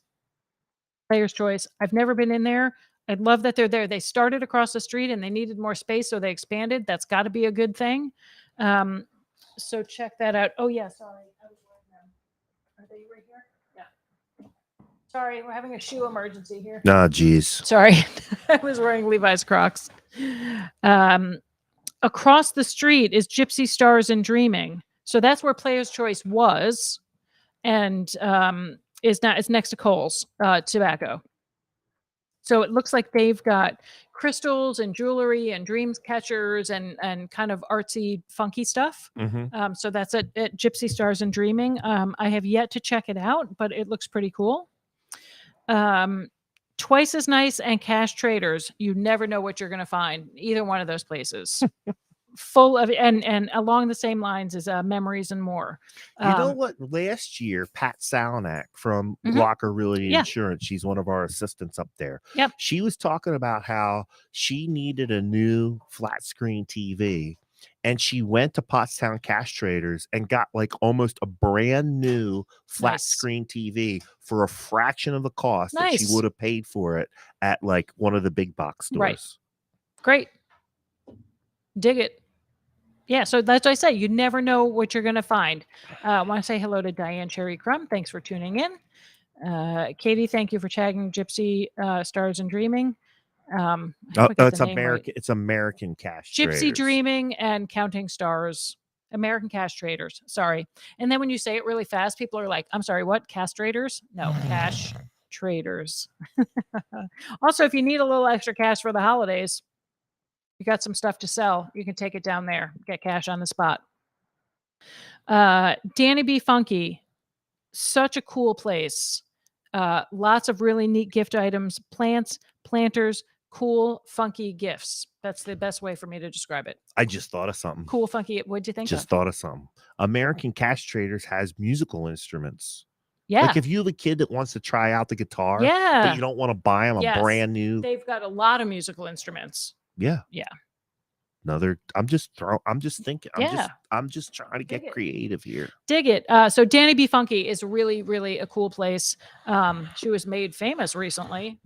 Player's Choice. I've never been in there. I love that they're there. They started across the street and they needed more space, so they expanded. That's got to be a good thing. So check that out. Oh, yeah, sorry. I was wearing them. Are they right here? Yeah. Sorry, we're having a shoe emergency here. Nah, geez. Sorry. I was wearing Levi's Crocs. Across the street is Gypsy Stars and Dreaming. So that's where Player's Choice was. And it's next to Kohl's Tobacco. So it looks like they've got crystals and jewelry and dreams catchers and kind of artsy, funky stuff. So that's at Gypsy Stars and Dreaming. I have yet to check it out, but it looks pretty cool. Twice as Nice and Cash Traders. You never know what you're going to find. Either one of those places. Full of and along the same lines as Memories and More. You know what? Last year, Pat Salonak from Locker Realty Insurance, she's one of our assistants up there. Yep. She was talking about how she needed a new flat screen TV. And she went to Pottstown Cash Traders and got like almost a brand new flat screen TV for a fraction of the cost that she would have paid for it at like one of the big box stores. Right. Great. Dig it. Yeah, so that's what I say. You never know what you're going to find. I want to say hello to Diane Cherry Crumb. Thanks for tuning in. Katie, thank you for tagging Gypsy Stars and Dreaming. It's American. Right. It's American Cash Gypsy Traders. Dreaming and Counting Stars. American Cash Traders. Sorry. And then when you say it really fast, people are like, I'm sorry, what? Castrators? No, Cash Traders. Also, if you need a little extra cash for the holidays, you got some stuff to sell, you can take it down there, get cash on the spot. Danny B. Funky, such a cool place. Lots of really neat gift items, plants, planters, cool, funky gifts. That's the best way for me to describe it. I just thought of something. Cool, funky. What'd you think? Thought of something. American Cash Traders has musical instruments. Yeah. Like if you have a kid that wants to try out the guitar, but Yeah. you don't want to buy them a Yes. brand new. They've got a lot of musical instruments. Yeah. Yeah. Another. I'm just thinking. Yeah. I'm just trying to Dig get it. creative here. Dig it. So Danny B. Funky is really, really a cool place. She was made famous recently.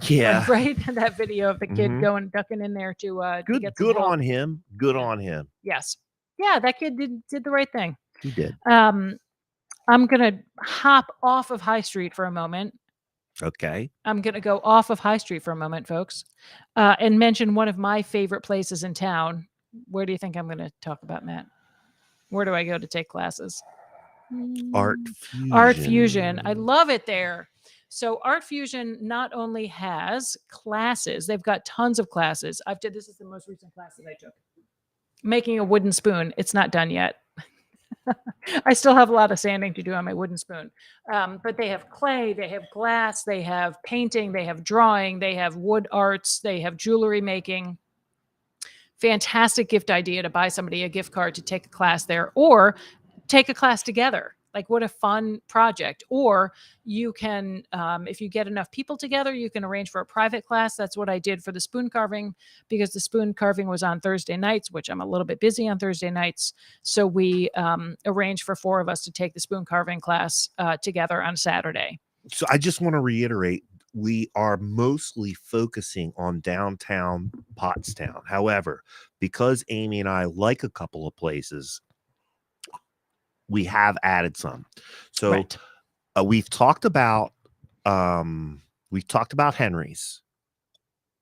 Yeah. Right. That video of the kid Mhm. ducking in there to Good. get some Good help. on him. Good Yeah. on him. Yes. Yeah, that kid did the right thing. He did. I'm gonna hop off of High Street for a moment. Okay. I'm gonna go off of High Street for a moment, folks, and mention one of my favorite places in town. Where do you think I'm gonna talk about, Matt? Where do I go to take classes? Art Fusion. Art Fusion. I love it there. So Art Fusion not only has classes, they've got tons of classes. This is the most recent class that I took. Making a wooden spoon. It's not done yet. I still have a lot of sanding to do on my wooden spoon. But they have clay, they have glass, they have painting, they have drawing, they have wood arts, they have jewelry making. Fantastic gift idea to buy somebody a gift card to take a class there, or take a class together. Like, what a fun project. Or you can, if you get enough people together, you can arrange for a private class. That's what I did for the spoon carving, because the spoon carving was on Thursday nights, which I'm a little bit busy on Thursday nights. So we arranged for 4 of us to take the spoon carving class together on Saturday. So I just want to reiterate, we are mostly focusing on downtown Pottstown. However, because Amy and I like a couple of places, we have added some. So Right. we've talked about Henry's,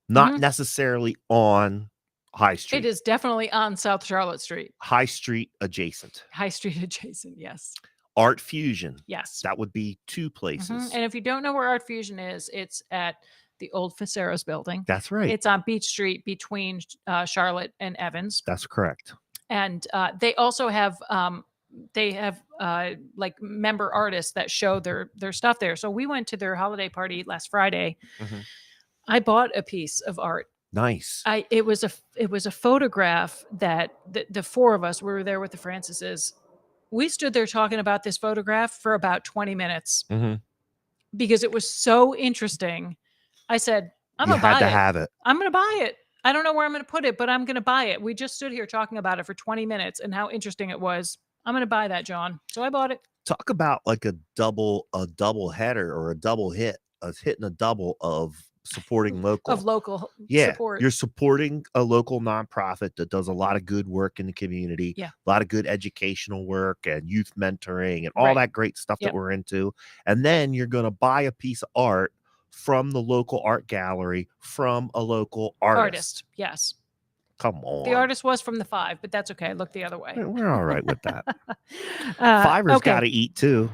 not necessarily on High Street. It is definitely on South Charlotte Street. High Street adjacent. High Street adjacent, yes. Art Fusion. Yes. That would be 2 places. And if you don't know where Art Fusion is, it's at the old Faceros building. That's right. It's on Beach Street between Charlotte and Evans. That's correct. And they also have like member artists that show their stuff there. So we went to their holiday party last Friday. I bought a piece of art. Nice. It was a photograph that the 4 of us, we were there with the Francises. We stood there talking about this photograph for about 20 minutes because it was so interesting. I said, I'm going to buy it. Have it. I'm going to buy it. I don't know where I'm going to put it, but I'm going to buy it. We just stood here talking about it for 20 minutes and how interesting it was. I'm going to buy that, John. So I bought it. Talk about like a double header or a double hit, hitting a double of supporting local. Support. You're supporting a local nonprofit that does a lot of good work in the community. Yeah. A lot of good educational work and youth mentoring and all that great stuff that we're into. And then you're going to buy a piece of art from the local art gallery from a local artist. Yes. Come on. The artist was from the 5, but that's okay. Look the other way. We're all right with that. Fiverr's got to eat too.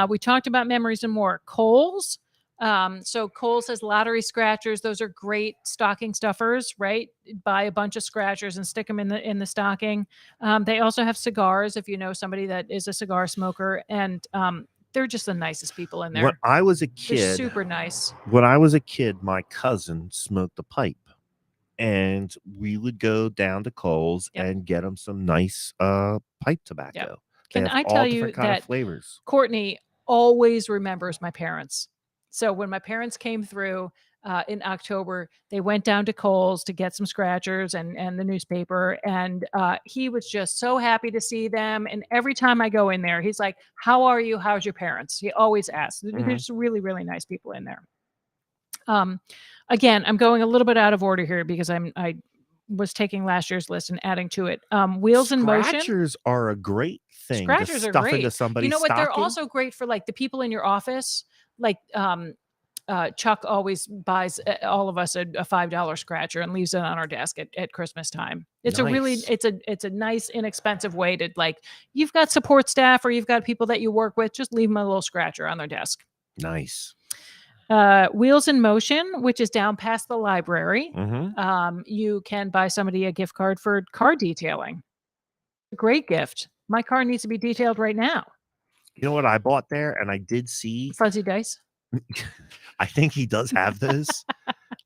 We talked about memories and more. Kohl's. So Kohl's has lottery scratchers. Those are great stocking stuffers, right? Buy a bunch of scratchers and stick them in the stocking. They also have cigars, if you know somebody that is a cigar smoker, and they're just the nicest people in there. When I was a kid, they're super nice. When I was a kid, my cousin smoked a pipe, and we would go down to Kohl's and get them some nice pipe tobacco. Can I tell you that flavors? Courtney always remembers my parents. So when my parents came through in October, they went down to Kohl's to get some scratchers and the newspaper. And he was just so happy to see them. And every time I go in there, he's like, how are you? How's your parents? He always asks. There's really, really nice people in there. Again, I'm going a little bit out of order here because I was taking last year's list and adding to it. Wheels in Motion. Scratchers are a great thing. Scratchers to are stuff great. Into somebody's you know what? stocking. They're also great for like the people in your office. Like Chuck always buys all of us a $5 scratcher and leaves it on our desk at Christmas time. It's a nice, inexpensive way to, like, you've got support staff or you've got people that you work with, just leave them a little scratcher on their desk. Nice. Wheels in Motion, which is down past the library. You can buy somebody a gift card for car detailing. Great gift. My car needs to be detailed right now. You know what I bought there? And I did see fuzzy dice. I think he does have those.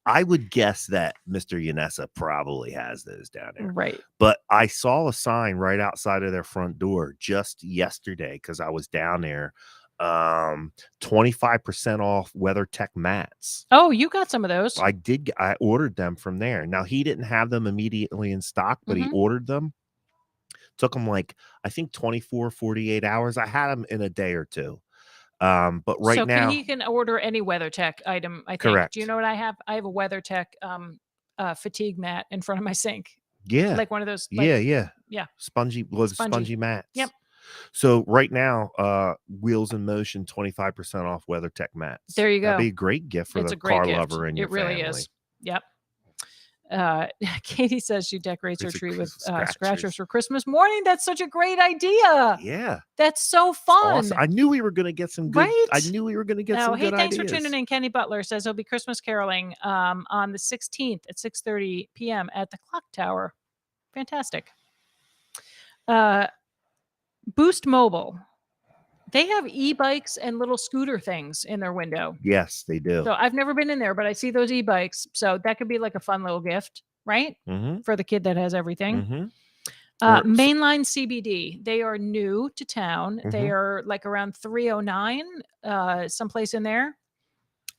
I would guess that Mr. Yanessa probably has those down there. Right. But I saw a sign right outside of their front door just yesterday because I was down there 25% off WeatherTech mats. Oh, you got some of those. I ordered them from there. Now, he didn't have them immediately in stock, but he ordered them. Took him like, I think 24, 48 hours. I had them in a day or two. But right So now, he can order any WeatherTech item, I think. correct. Do you know what I have? I have a WeatherTech fatigue mat in front of my sink. Yeah. Like one of those. Like, Yeah. Spongy. Spongy mats. Yep. So right now, Wheels in Motion, 25% off WeatherTech mats. There you go. That'd be a great gift for the car lover in your family. It really is. Yep. Katie says she decorates her tree with scratchers for Christmas morning. That's such a great idea. Yeah. That's so fun. Awesome. I knew we were going to get some good. Right? I knew we were going to get some good thanks ideas. for tuning in. Kenny Butler says he'll be Christmas caroling on the 16th at 6:30 p.m. at the Clock Tower. Fantastic. Boost Mobile. They have e-bikes and little scooter things in their window. Yes, they do. So I've never been in there, but I see those e-bikes. So that could be like a fun little gift, right? For the kid that has everything. Mainline CBD. They are new to town. They are like around 309, someplace in there.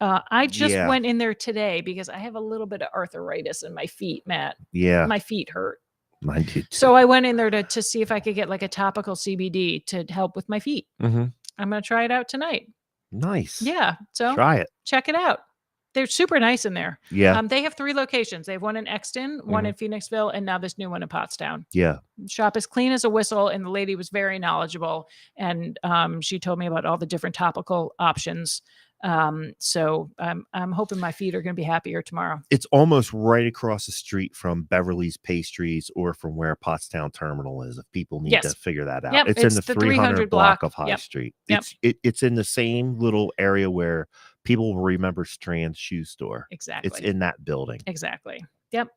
I just went in there today because I have a little bit of arthritis in my feet, Matt. Yeah. My feet hurt. Mine too. So I went in there to see if I could get like a topical CBD to help with my feet. I'm going to try it out tonight. Nice. Yeah. So try it. Check it out. They're super nice in there. Yeah. They have 3 locations. They have one in Exton, one in Phoenixville, and now this new one in Pottstown. Yeah. Shop is clean as a whistle, and the lady was very knowledgeable. And she told me about all the different topical options. So I'm hoping my feet are going to be happier tomorrow. It's almost right across the street from Beverly's Pastries or from where Pottstown Terminal is. If people need to figure that out, it's in the 300 block of High Street. It's in the same little area where people will remember Strand's shoe store. Exactly. It's in that building. Exactly. Yep.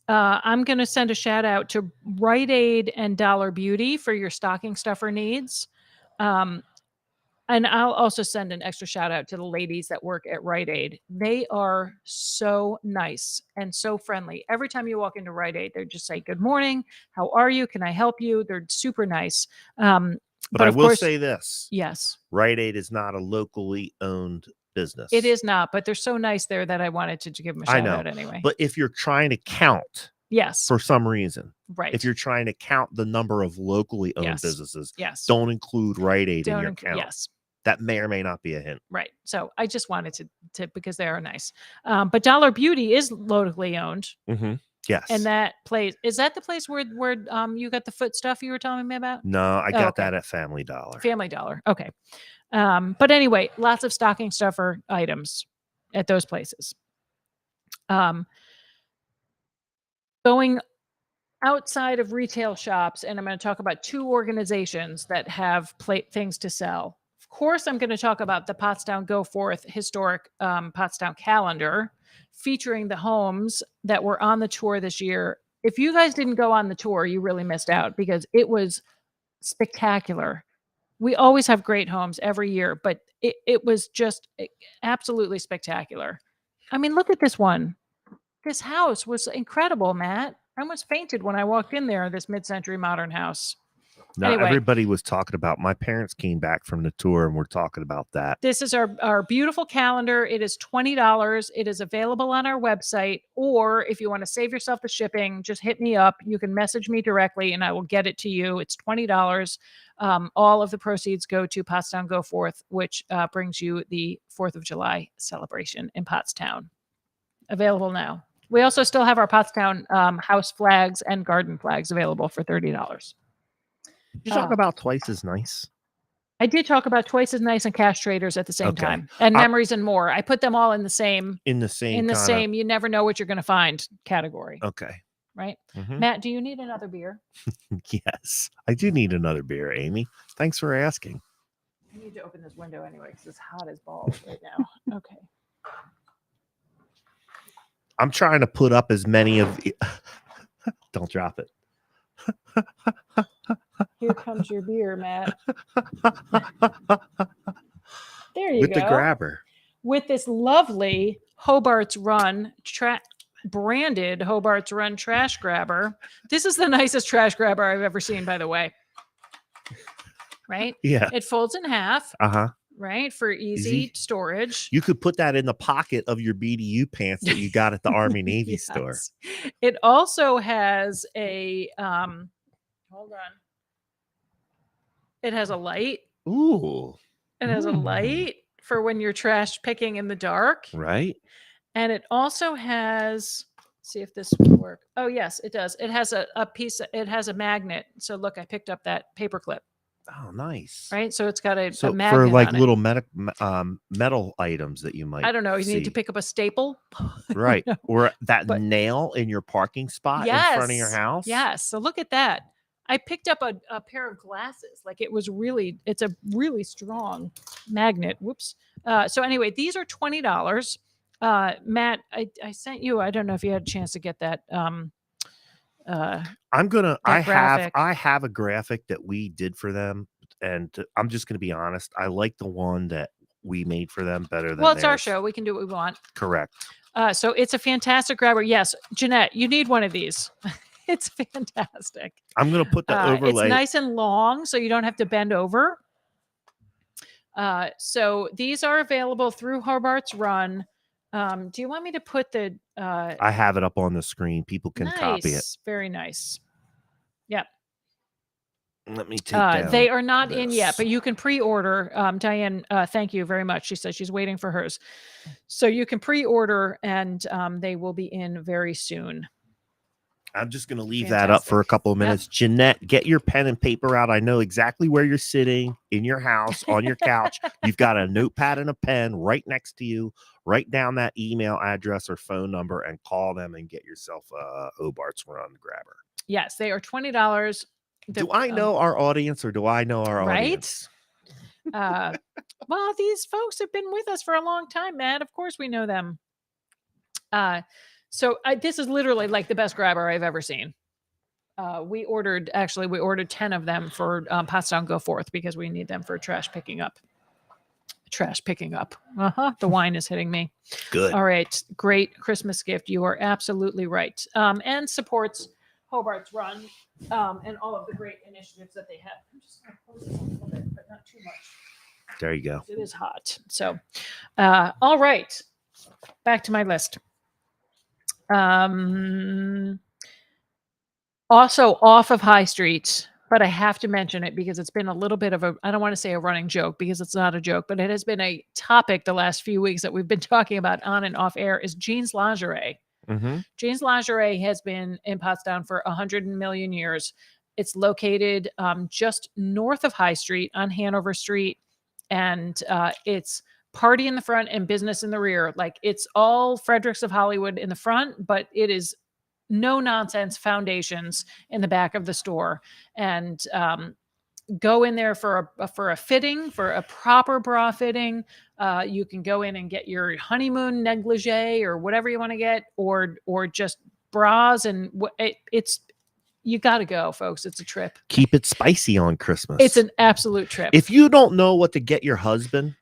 I'm going to send a shout out to Rite Aid and Dollar Beauty for your stocking stuffer needs. And I'll also send an extra shout out to the ladies that work at Rite Aid. They are so nice and so friendly. Every time you walk into Rite Aid, they just say, "Good morning. How are you? Can I help you?" They're super nice. But I will say this. Yes. Rite Aid is not a locally owned business. It is not, but they're so nice there that I wanted to give them a shout out anyway. But if you're trying to count, for some reason, right? If you're trying to count the number of locally owned businesses, don't include Rite Aid in your count. Yes. That may or may not be a hint. Right. So I just wanted to because they are nice. But Dollar Beauty is locally owned. Yes. And that place, is that the place where you got the foot stuff you were telling me about? No, I got that at Family Dollar. Family Dollar. Okay. But anyway, lots of stocking stuffer items at those places. Going outside of retail shops, and I'm going to talk about 2 organizations that have things to sell. Of course, I'm going to talk about the Pottstown Go Forth historic Pottstown calendar featuring the homes that were on the tour this year. If you guys didn't go on the tour, you really missed out because it was spectacular. We always have great homes every year, but it was just absolutely spectacular. I mean, look at this one. This house was incredible, Matt. I almost fainted when I walked in there, this mid-century modern house. Now, everybody was talking about, my parents came back from the tour and we're talking about that. This is our beautiful calendar. It is $20. It is available on our website, or if you want to save yourself the shipping, just hit me up. You can message me directly and I will get it to you. It's $20. All of the proceeds go to Pottstown Go Forth, which brings you the 4th of July celebration in Pottstown. Available now. We also still have our Pottstown house flags and garden flags available for $30. Did you talk about Twice as Nice? I did talk about Twice as Nice and Cash Traders at the same time, and Memories and More. I put them all in the same, you never know what you're going to find category. Okay. Right. Matt, do you need another beer? Yes, I do need another beer, Amy. Thanks for asking. I need to open this window anyway because it's hot as balls right now. Okay. I'm trying to put up as many of don't drop it. Here comes your beer, Matt. There you go. With the grabber. With this lovely Hobart's Run branded Hobart's Run trash grabber. This is the nicest trash grabber I've ever seen, by the way. right? Yeah. It folds in half, Uh-huh. right? For easy Easy. storage. You could put that in the pocket of your BDU pants that you got at the Army Navy store. Yes. It also has a hold on. It has a light. Ooh. It has a light for when you're trash picking in the dark. Right? And it also has, see if this will work. Oh, yes, it does. It has a piece, it has a magnet. So look, I picked up that paper clip, Oh, nice. right? So it's got a So magnet for like on it. little metal items that you might I don't know. You need to see. pick up a staple. Right. No. Or that But- nail in your parking spot in front of your house. Yes. So look at that. I picked up a pair of glasses. Like it's a really strong magnet. Whoops. So anyway, these are $20. Matt, I sent you, I don't know if you had a chance to get that. I'm gonna graphic. I have a graphic that we did for them, and I'm just gonna be honest. I like the one that we made for them better than Well, it's our theirs. show. We can do what we want. Correct. So it's a fantastic grabber. Yes, Jeanette, you need one of these. It's fantastic. I'm gonna put the overlay. It's nice and long, so you don't have to bend over. So these are available through Hobart's Run. Do you want me to put the? I have it up on the screen. People can copy it. Very nice. Yep. Let me take down they are not in yet, this. but you can pre-order. Diane, thank you very much. She says she's waiting for hers, so you can pre-order, and they will be in very soon. I'm just going to leave that up for a couple of minutes. Yep. Jeanette, get your pen and paper out. I know exactly where you're sitting in your house, on your couch. You've got a notepad and a pen right next to you. Write down that email address or phone number and call them and get yourself a Hobart's Run grabber. Yes, they are $20. Do I know our audience or do I know our audience? Well, these folks have been with us for a long time, Matt. Of course we know them. So this is literally like the best grabber I've ever seen. We ordered 10 of them for Pottstown Go Forth because we need them for trash picking up. The wine is hitting me. Good. All right. Great Christmas gift. You are absolutely right. And supports Hobart's Run and all of the great initiatives that they have. I'm just going to close this a little bit, but not too much. There you go. It is hot. So, all right. Back to my list. Also off of High Street, but I have to mention it because it's been a little bit of I don't want to say a running joke because it's not a joke, but it has been a topic the last few weeks that we've been talking about on and off air is Jeans Lingerie. Mm-hmm. Jeans Lingerie has been in Pottstown for 100 million years. It's located just north of High Street on Hanover Street, and it's party in the front and business in the rear. Like it's all Fredericks of Hollywood in the front, but it is no nonsense foundations in the back of the store. And go in there for a fitting, for a proper bra fitting. You can go in and get your honeymoon negligee or whatever you want to get, or just bras. And it's you got to go, folks. It's a trip. Keep it spicy on Christmas. It's an absolute trip. If you don't know what to get your husband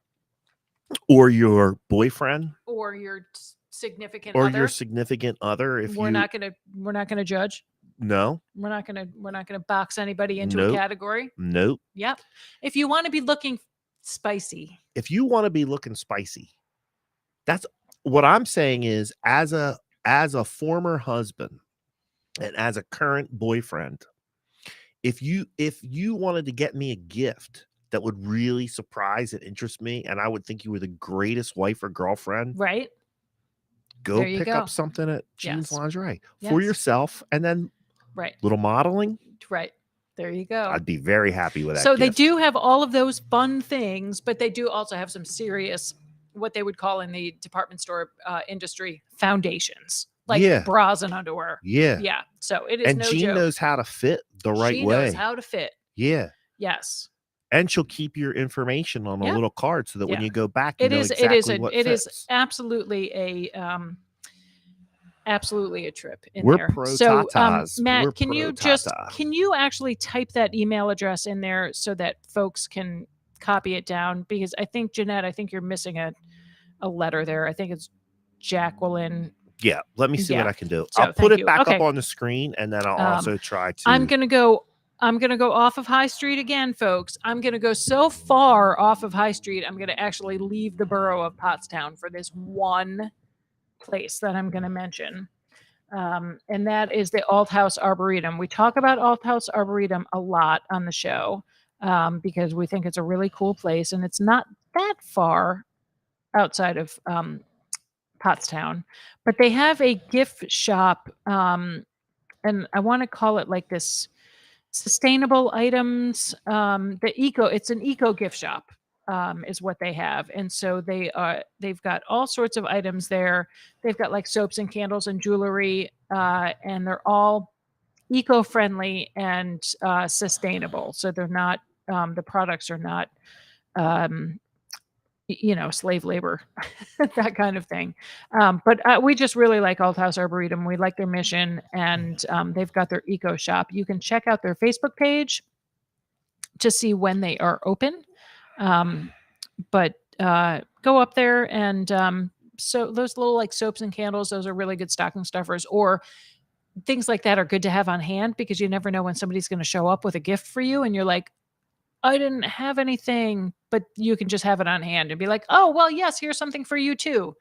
or your boyfriend or your significant or other, your significant other, if we're not gonna judge. No, we're not gonna box anybody into Nope. a category. Nope. Yep. If you want to be looking spicy, that's what I'm saying is as a former husband and as a current boyfriend, if you wanted to get me a gift that would really surprise and interest me, and I would think you were the greatest wife or girlfriend, right? Go pick up something at Jeans Lingerie for yourself, and then little modeling. Right. There you go. I'd be very happy with that. So they do have all of those fun things, but they do also have some serious, what they would call in the department store industry, foundations, like bras and underwear. Yeah. Yeah. So it is and no Jean joke. knows how to fit the right way. She knows how to fit. Yeah. Yes. And she'll keep your information on a little card so that when you go back, you know exactly what fits. It is absolutely a trip in We're there. pro So tatas. Matt, can you actually type that email address in there so that folks can copy it down? Because I think, Jeanette, you're missing a letter there. I think it's Jacqueline. Yeah, let me see what I can do. So, I'll put it back up on the screen, and then I'll also try to. I'm going to go I'm going to go off of High Street again, folks. I'm going to go so far off of High Street, I'm going to actually leave the borough of Pottstown for this one place that I'm going to mention. And that is the Alt House Arboretum. We talk about Alt House Arboretum a lot on the show because we think it's a really cool place, and it's not that far outside of Pottstown. But they have a gift shop, and I want to call it like this sustainable items. It's an eco gift shop. Is what they have, and so they've got all sorts of items there. They've got like soaps and candles and jewelry, and they're all eco-friendly and sustainable. So they're not the products are not slave labor, that kind of thing. But we just really like Alt House Arboretum. We like their mission, and they've got their eco shop. You can check out their Facebook page to see when they are open. But go up there and so those little like soaps and candles, those are really good stocking stuffers, or things like that are good to have on hand because you never know when somebody's going to show up with a gift for you and you're like, I didn't have anything, but you can just have it on hand and be like, oh, well, yes, here's something for you too.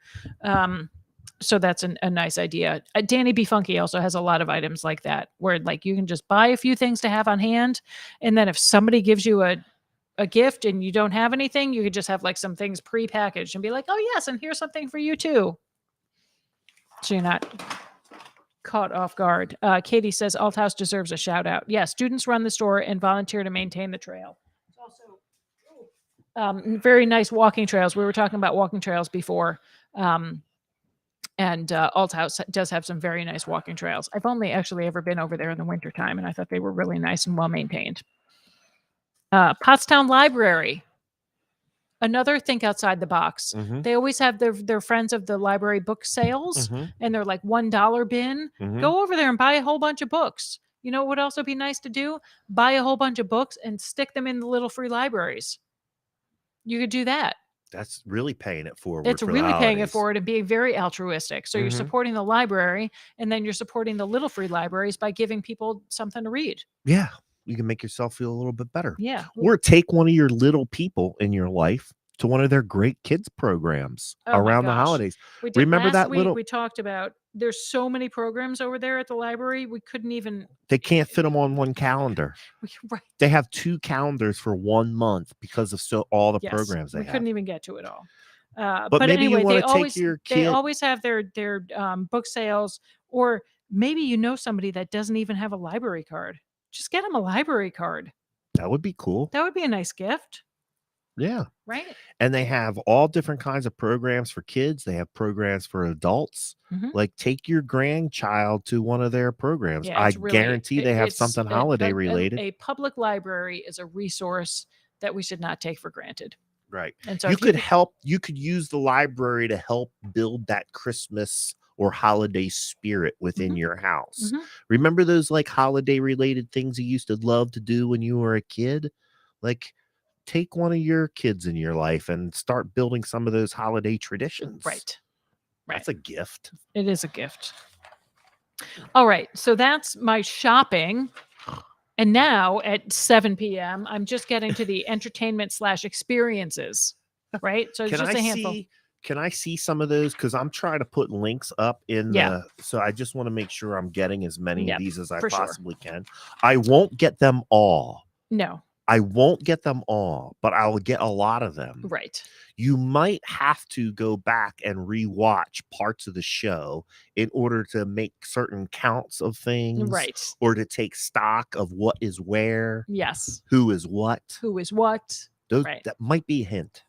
So that's a nice idea. Danny B. Funky also has a lot of items like that where like you can just buy a few things to have on hand. And then if somebody gives you a gift and you don't have anything, you could just have like some things pre-packaged and be like, oh yes, and here's something for you too. So you're not caught off guard. Katie says Alt House deserves a shout out. Yeah, students run the store and volunteer to maintain the trail. It's also very nice walking trails. We were talking about walking trails before. And Alt House does have some very nice walking trails. I've only actually ever been over there in the wintertime, and I thought they were really nice and well maintained. Pottstown Library, another think outside the box. Mhm. They always have their friends of the library book sales, and they're like $1 bin. Go over there and buy a whole bunch of books. You know what would also be nice to do? Buy a whole bunch of books and stick them in the little free libraries. You could do that. That's really paying it forward. It's for the really paying it holidays. forward and being very altruistic. So you're supporting the library, and then you're supporting the little free libraries by giving people something to read. Yeah, you can make yourself feel a little bit better. Yeah. Or take one of your little people in your life to one of their great kids programs around the holidays. We did Remember last that week, little? we talked about there's so many programs over there at the library. We couldn't even. They can't fit them on one calendar. Right. They have 2 calendars for 1 month because of all the programs they we have. couldn't even get to it all. But maybe anyway, you want to take your kid. They always have their book sales, or maybe you know somebody that doesn't even have a library card. Just get them a library card. That would be cool. That would be a nice gift. Yeah. Right. And they have all different kinds of programs for kids. They have programs for adults. Like take your grandchild to one of their programs. Yeah, I guarantee they have something holiday related. A public library is a resource that we should not take for granted. Right. And so you could use the library to help build that Christmas or holiday spirit within your house. Remember those like holiday related things you used to love to do when you were a kid? Like take one of your kids in your life and start building some of those holiday traditions. Right. That's a gift. It is a gift. All right. So that's my shopping. And now at 7 p.m., I'm just getting to the entertainment / experiences, right? So it's just a handful. Can I see some of those? Because I'm trying to put links up in the. So I just want to make sure I'm getting as many of these as I possibly can. I won't get them all. No. I won't get them all, but I'll get a lot of them. Right. You might have to go back and rewatch parts of the show in order to make certain counts of things. Right. Or to take stock of what is where. Yes. Who is what. Who is what. Those, that might be a hint.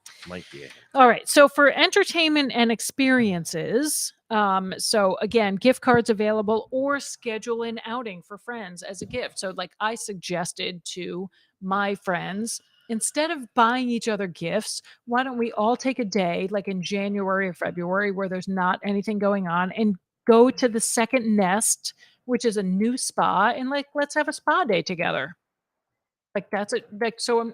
All right. So for entertainment and experiences, so again, gift cards available or schedule an outing for friends as a gift. So like I suggested to my friends, instead of buying each other gifts, why don't we all take a day like in January or February where there's not anything going on and go to the Second Nest, which is a new spa, and like let's have a spa day together. Like that's it. Like so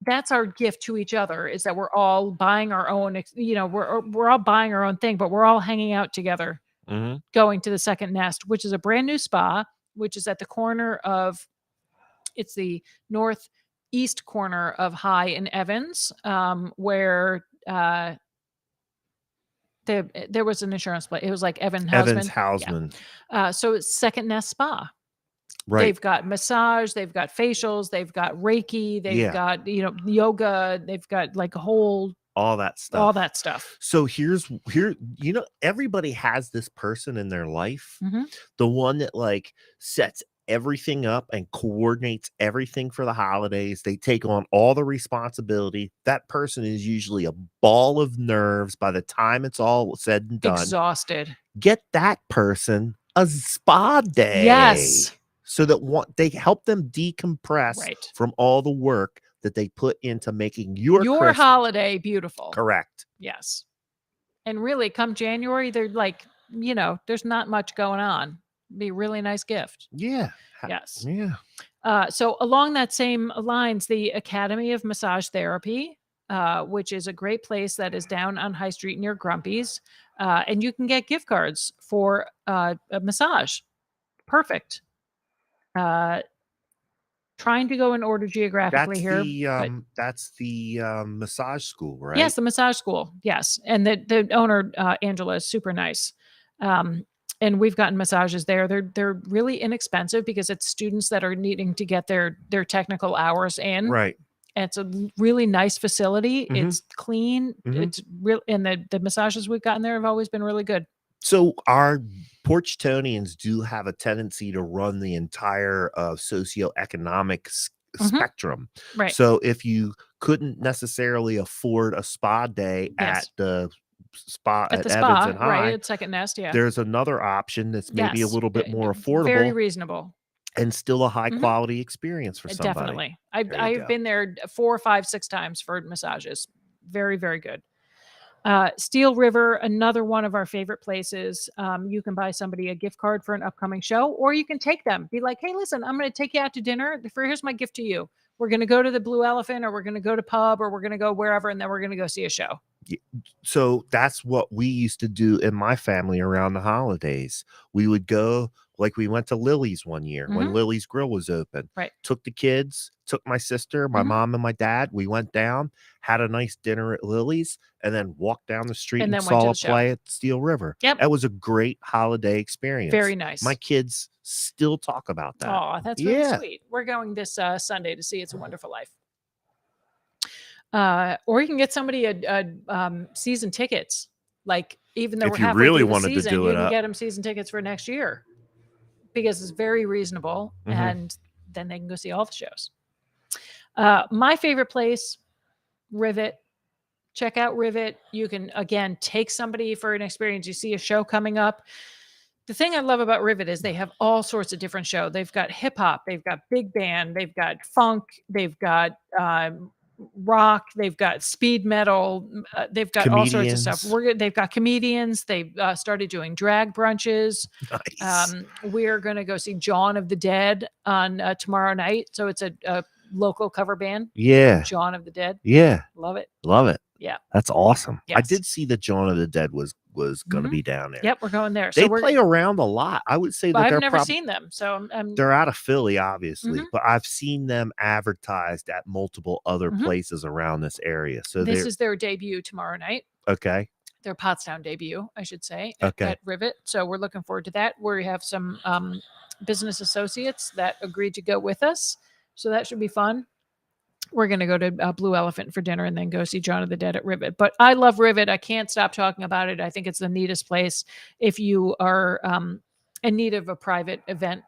that's our gift to each other, is that we're all buying our own, we're all buying our own thing, but we're all hanging out together, going to the Second Nest, which is a brand new spa. which is at the corner of, it's the northeast corner of High and Evans, where there was an insurance place. It was like Evans Evans Hausman. Hausman. So it's Second Nest Spa. Right. They've got massage, they've got facials, they've got Reiki, they've got, yoga, they've got like a whole, all that stuff. So here, everybody has this person in their life, the one that like sets everything up and coordinates everything for the holidays. They take on all the responsibility. That person is usually a ball of nerves by the time it's all said and done. Exhausted. Get that person a spa day. Yes. So that they help them decompress from all the work that they put into making your holiday beautiful. Correct. Yes. And really, come January, they're like, there's not much going on. Be a really nice gift. Yeah. Yes. Yeah. So along that same lines, the Academy of Massage Therapy, which is a great place that is down on High Street near Grumpy's, and you can get gift cards for a massage. Perfect. Trying to go in order geographically that's the massage school, right? Yes, the massage school. Yes, and the owner Angela is super nice, and we've gotten massages there. They're really inexpensive because it's students that are needing to get their technical hours in. Right. And it's a really nice facility. It's clean. It's real, and the massages we've gotten there have always been really good. So our Porchtonians do have a tendency to run the entire socioeconomic spectrum. Right. So if you couldn't necessarily afford a spa day at the spa at Evans and High, right, at Second Nest, there's another option that's maybe a little bit more affordable. Very reasonable. And still a high quality experience for somebody. Definitely. I've been there 4, 5, 6 times for massages. Very, very good. Steel River, another one of our favorite places. You can buy somebody a gift card for an upcoming show, or you can take them. Be like, hey, listen, I'm going to take you out to dinner. Here's my gift to you. We're going to go to the Blue Elephant, or we're going to go to pub, or we're going to go wherever, and then we're going to go see a show. So that's what we used to do in my family around the holidays. We would go, like we went to Lily's one year when Lily's Grill was open. Right. Took the kids, took my sister, my mom, and my dad. We went down, had a nice dinner at Lily's, and then walked down the street and saw a play at Steel River. Yep. That was a great holiday experience. Very nice. My kids still talk about that. Oh, that's really sweet. We're going this Sunday to see It's a Wonderful Life. Or you can get somebody a season tickets. Like, even though if we're you halfway really through the wanted season, to do you it can get them season tickets for next year because it's very reasonable, and then they can go see all the shows. My favorite place, Rivet. Check out Rivet. You can, again, take somebody for an experience. You see a show coming up. The thing I love about Rivet is they have all sorts of different shows. They've got hip hop, they've got big band, they've got funk, they've got rock, they've got speed metal, they've got all sorts of stuff. They've got comedians. They've started doing drag brunches. Nice. We're going to go see Dawn of the Dead on tomorrow night. So it's a local cover band. Yeah. Dawn of the Dead. Yeah. Love it. Love it. Yeah. That's awesome. Yes. I did see that Dawn of the Dead was going to be down there. Yep, we're going there. They play around a lot. I would say that I've never seen them, so they're out of Philly, obviously, but I've seen them advertised at multiple other places around this area. So this is their debut tomorrow night. Okay. Their Pottstown debut, I should say, at Rivet. So we're looking forward to that. We have some business associates that agreed to go with us, so that should be fun. We're going to go to Blue Elephant for dinner and then go see Dawn of the Dead at Rivet. But I love Rivet. I can't stop talking about it. I think it's the neatest place. If you are in need of a private event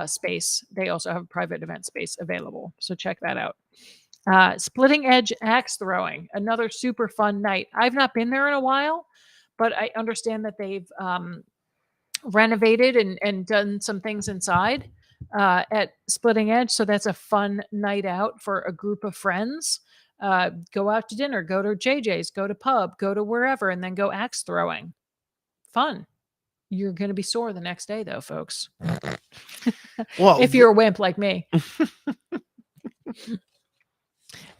space, they also have a private event space available. So check that out. Splitting Edge Axe Throwing, another super fun night. I've not been there in a while, but I understand that they've renovated and done some things inside at Splitting Edge. So that's a fun night out for a group of friends. Go out to dinner, go to JJ's, go to pub, go to wherever, and then go axe throwing. Fun. You're going to be sore the next day, though, folks. Well, if you're a wimp like me.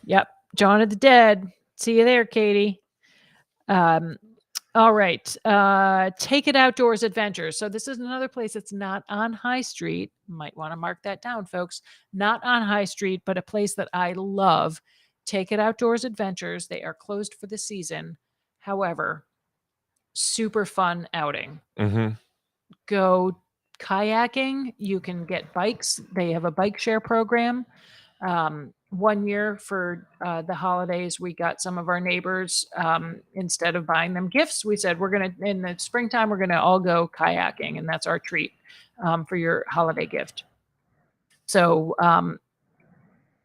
Yep. Dawn of the Dead. See you there, Katie. All right. Take It Outdoors Adventures. So this is another place that's not on High Street. Might want to mark that down, folks. Not on High Street, but a place that I love. Take It Outdoors Adventures. They are closed for the season. However, super fun outing. Mm-hmm. Go kayaking. You can get bikes. They have a bike share program. One year for the holidays, we got some of our neighbors, instead of buying them gifts, we said, we're going to, in the springtime, we're going to all go kayaking. And that's our treat for your holiday gift. So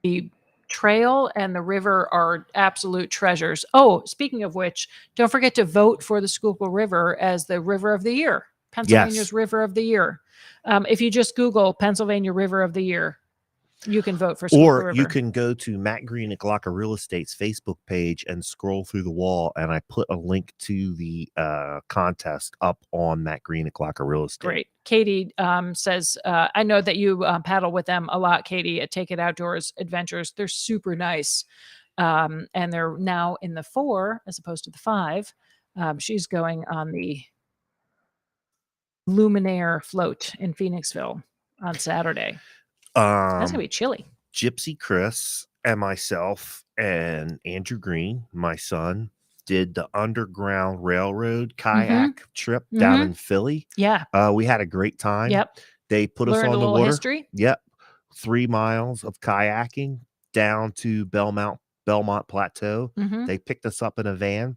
the trail and the river are absolute treasures. Oh, speaking of which, don't forget to vote for the Schuylkill River as the River of the Year, Pennsylvania's Yes. River of the Year. If you just Google Pennsylvania River of the Year, you can vote for Schuylkill River. Or you can go to Matt Green at Glocker Real Estate's Facebook page and scroll through the wall, and I put a link to the contest up on Matt Green at Glocker Real Estate. Great. Katie says, I know that you paddle with them a lot, Katie, at Take It Outdoors Adventures. They're super nice. And they're now in the 4 as opposed to the 5. She's going on the Luminaire float in Phoenixville on Saturday. That's gonna be chilly. Gypsy Chris and myself and Andrew Green, my son, did the Underground Railroad kayak trip down in Philly. Yeah. We had a great time. Yep. They put us Learned on a the little water. history. Yep. 3 miles of kayaking down to Belmont Plateau. They picked us up in a van,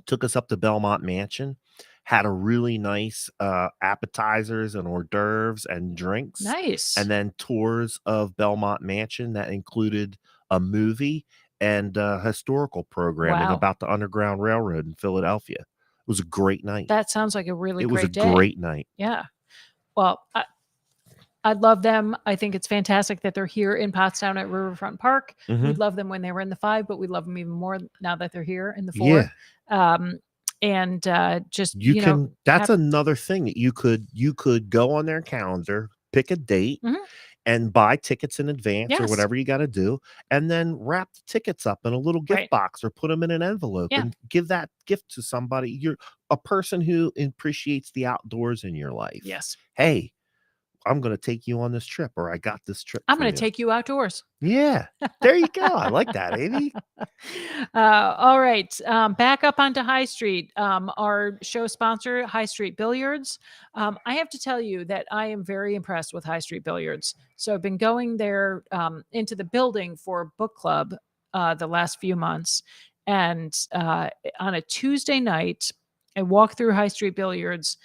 took us up to Belmont Mansion, had a really nice appetizers and hors d'oeuvres and drinks. Nice. And then tours of Belmont Mansion that included a movie and historical programming about the Underground Railroad in Philadelphia. It was a great night. That sounds like a really It great was a day. great night. Yeah. Well, I love them. I think it's fantastic that they're here in Pottstown at Riverfront Park. We love them when they were in the 5, but we love them even more now that they're here in the 4. Yeah. And just you can that's another thing that you could go on their calendar, pick a date and buy tickets in advance or whatever you got to do, and then wrap the tickets up in a little gift box or put them in an envelope and give that gift to somebody. You're a person who appreciates the outdoors in your life. Yes. Hey, I'm going to take you on this trip, or I got this trip. I'm going to take you outdoors. Yeah. There you go. I like that, Amy. All right. Back up onto High Street. Our show sponsor, High Street Billiards. I have to tell you that I am very impressed with High Street Billiards. So I've been going there into the building for book club the last few months. And on a Tuesday night, I walk through High Street Billiards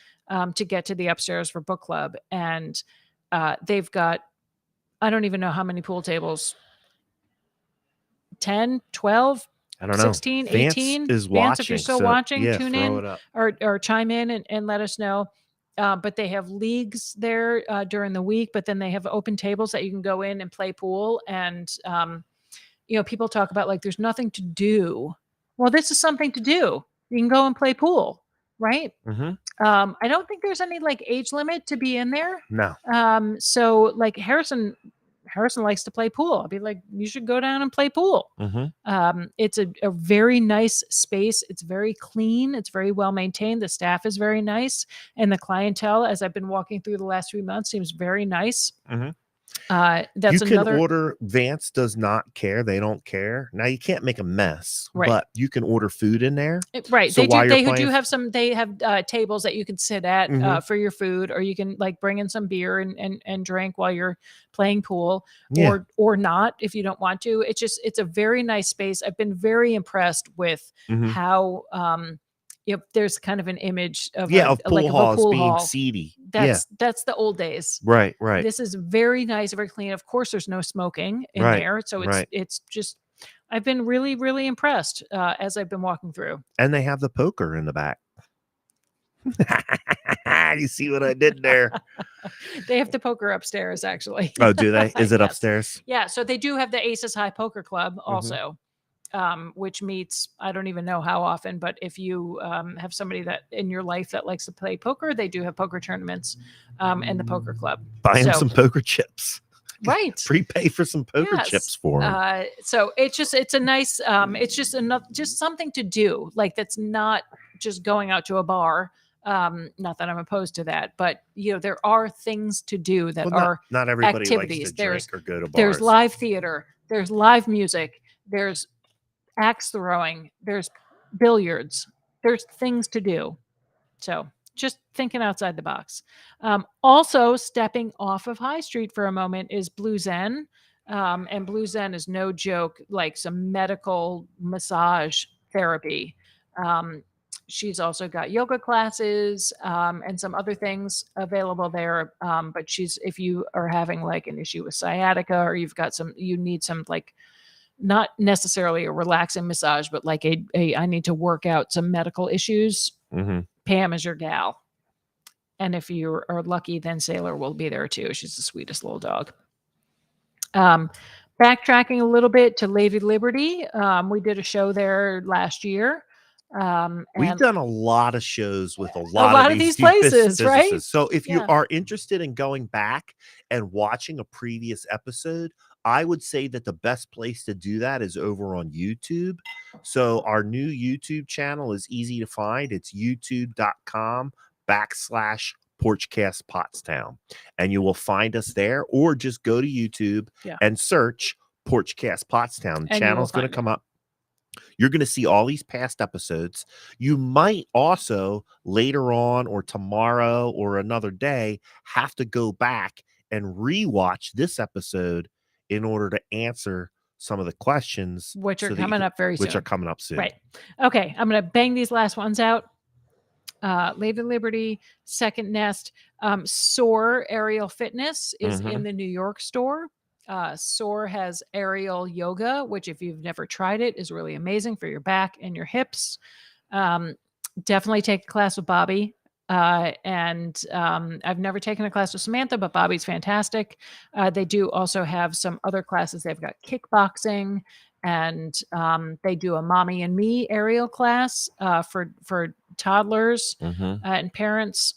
to get to the upstairs for book club. And they've got, I don't even know how many pool tables, 10, 12, I don't 16, know. 18. Vance is Vance, if you're still watching, tune in or chime in and let us know. But they have leagues there during the week, but then they have open tables that you can go in and play pool. And, people talk about like, there's nothing to do. Well, this is something to do. You can go and play pool, right? I don't think there's any like age limit to be in there. No. So like Harrison likes to play pool. I'll be like, you should go down and play pool. It's a very nice space. It's very clean. It's very well maintained. The staff is very nice. And the clientele, as I've been walking through the last 3 months, seems very nice. That's you can order. Vance does not care. They don't care. Now you can't make a mess, but you can order food in there. Right. So they do have some. They have tables that you can sit at for your food, or you can like bring in some beer and drink while you're playing pool, or not if you don't want to. It's a very nice space. I've been very impressed with how there's kind of an image of pool halls being seedy. That's the old days. Right. This is very nice, very clean. Of course, there's no smoking in there, so it's just. I've been really, really impressed as I've been walking through. And they have the poker in the back. You see what I did there? They have the poker upstairs, actually. Oh, do they? Is it upstairs? Yeah. So they do have the Aces High Poker Club also. Which meets, I don't even know how often, but if you have somebody that in your life that likes to play poker, they do have poker tournaments and the poker club. Buy them some poker chips. Right. Prepay for some poker chips for them. So it's a nice, it's just something to do. Like that's not just going out to a bar. Not that I'm opposed to that, but there are things to do that Well, are not everybody likes activities. to drink or go to There's bars. live theater, there's live music, there's axe throwing, there's billiards, there's things to do. So just thinking outside the box. Also, stepping off of High Street for a moment is Blue Zen. And Blue Zen is no joke, like some medical massage therapy. She's also got yoga classes and some other things available there. But if you are having like an issue with sciatica, or you need some like, not necessarily a relaxing massage, but like I need to work out some medical issues. Mm-hmm. Pam is your gal. And if you are lucky, then Sailor will be there too. She's the sweetest little dog. Backtracking a little bit to Lady Liberty. We did a show there last year. We've done a lot of shows with a lot of these places, right? So if you are interested in going back and watching a previous episode, I would say that the best place to do that is over on YouTube. So our new YouTube channel is easy to find. It's youtube.com/Porchcast Pottstown. And you will find us there, or just go to YouTube and search Porchcast Pottstown. The channel's going to come up. You're going to see all these past episodes. You might also later on, or tomorrow, or another day, have to go back and rewatch this episode in order to answer some of the questions, which are coming up very soon. Which are coming up soon. Right. Okay. I'm going to bang these last ones out. Lady Liberty, Second Nest, Soar Aerial Fitness is in the New York store. Soar has aerial yoga, which if you've never tried it is really amazing for your back and your hips. Definitely take a class with Bobby. And I've never taken a class with Samantha, but Bobby's fantastic. They do also have some other classes. They've got kickboxing, and they do a mommy and me aerial class for toddlers and parents.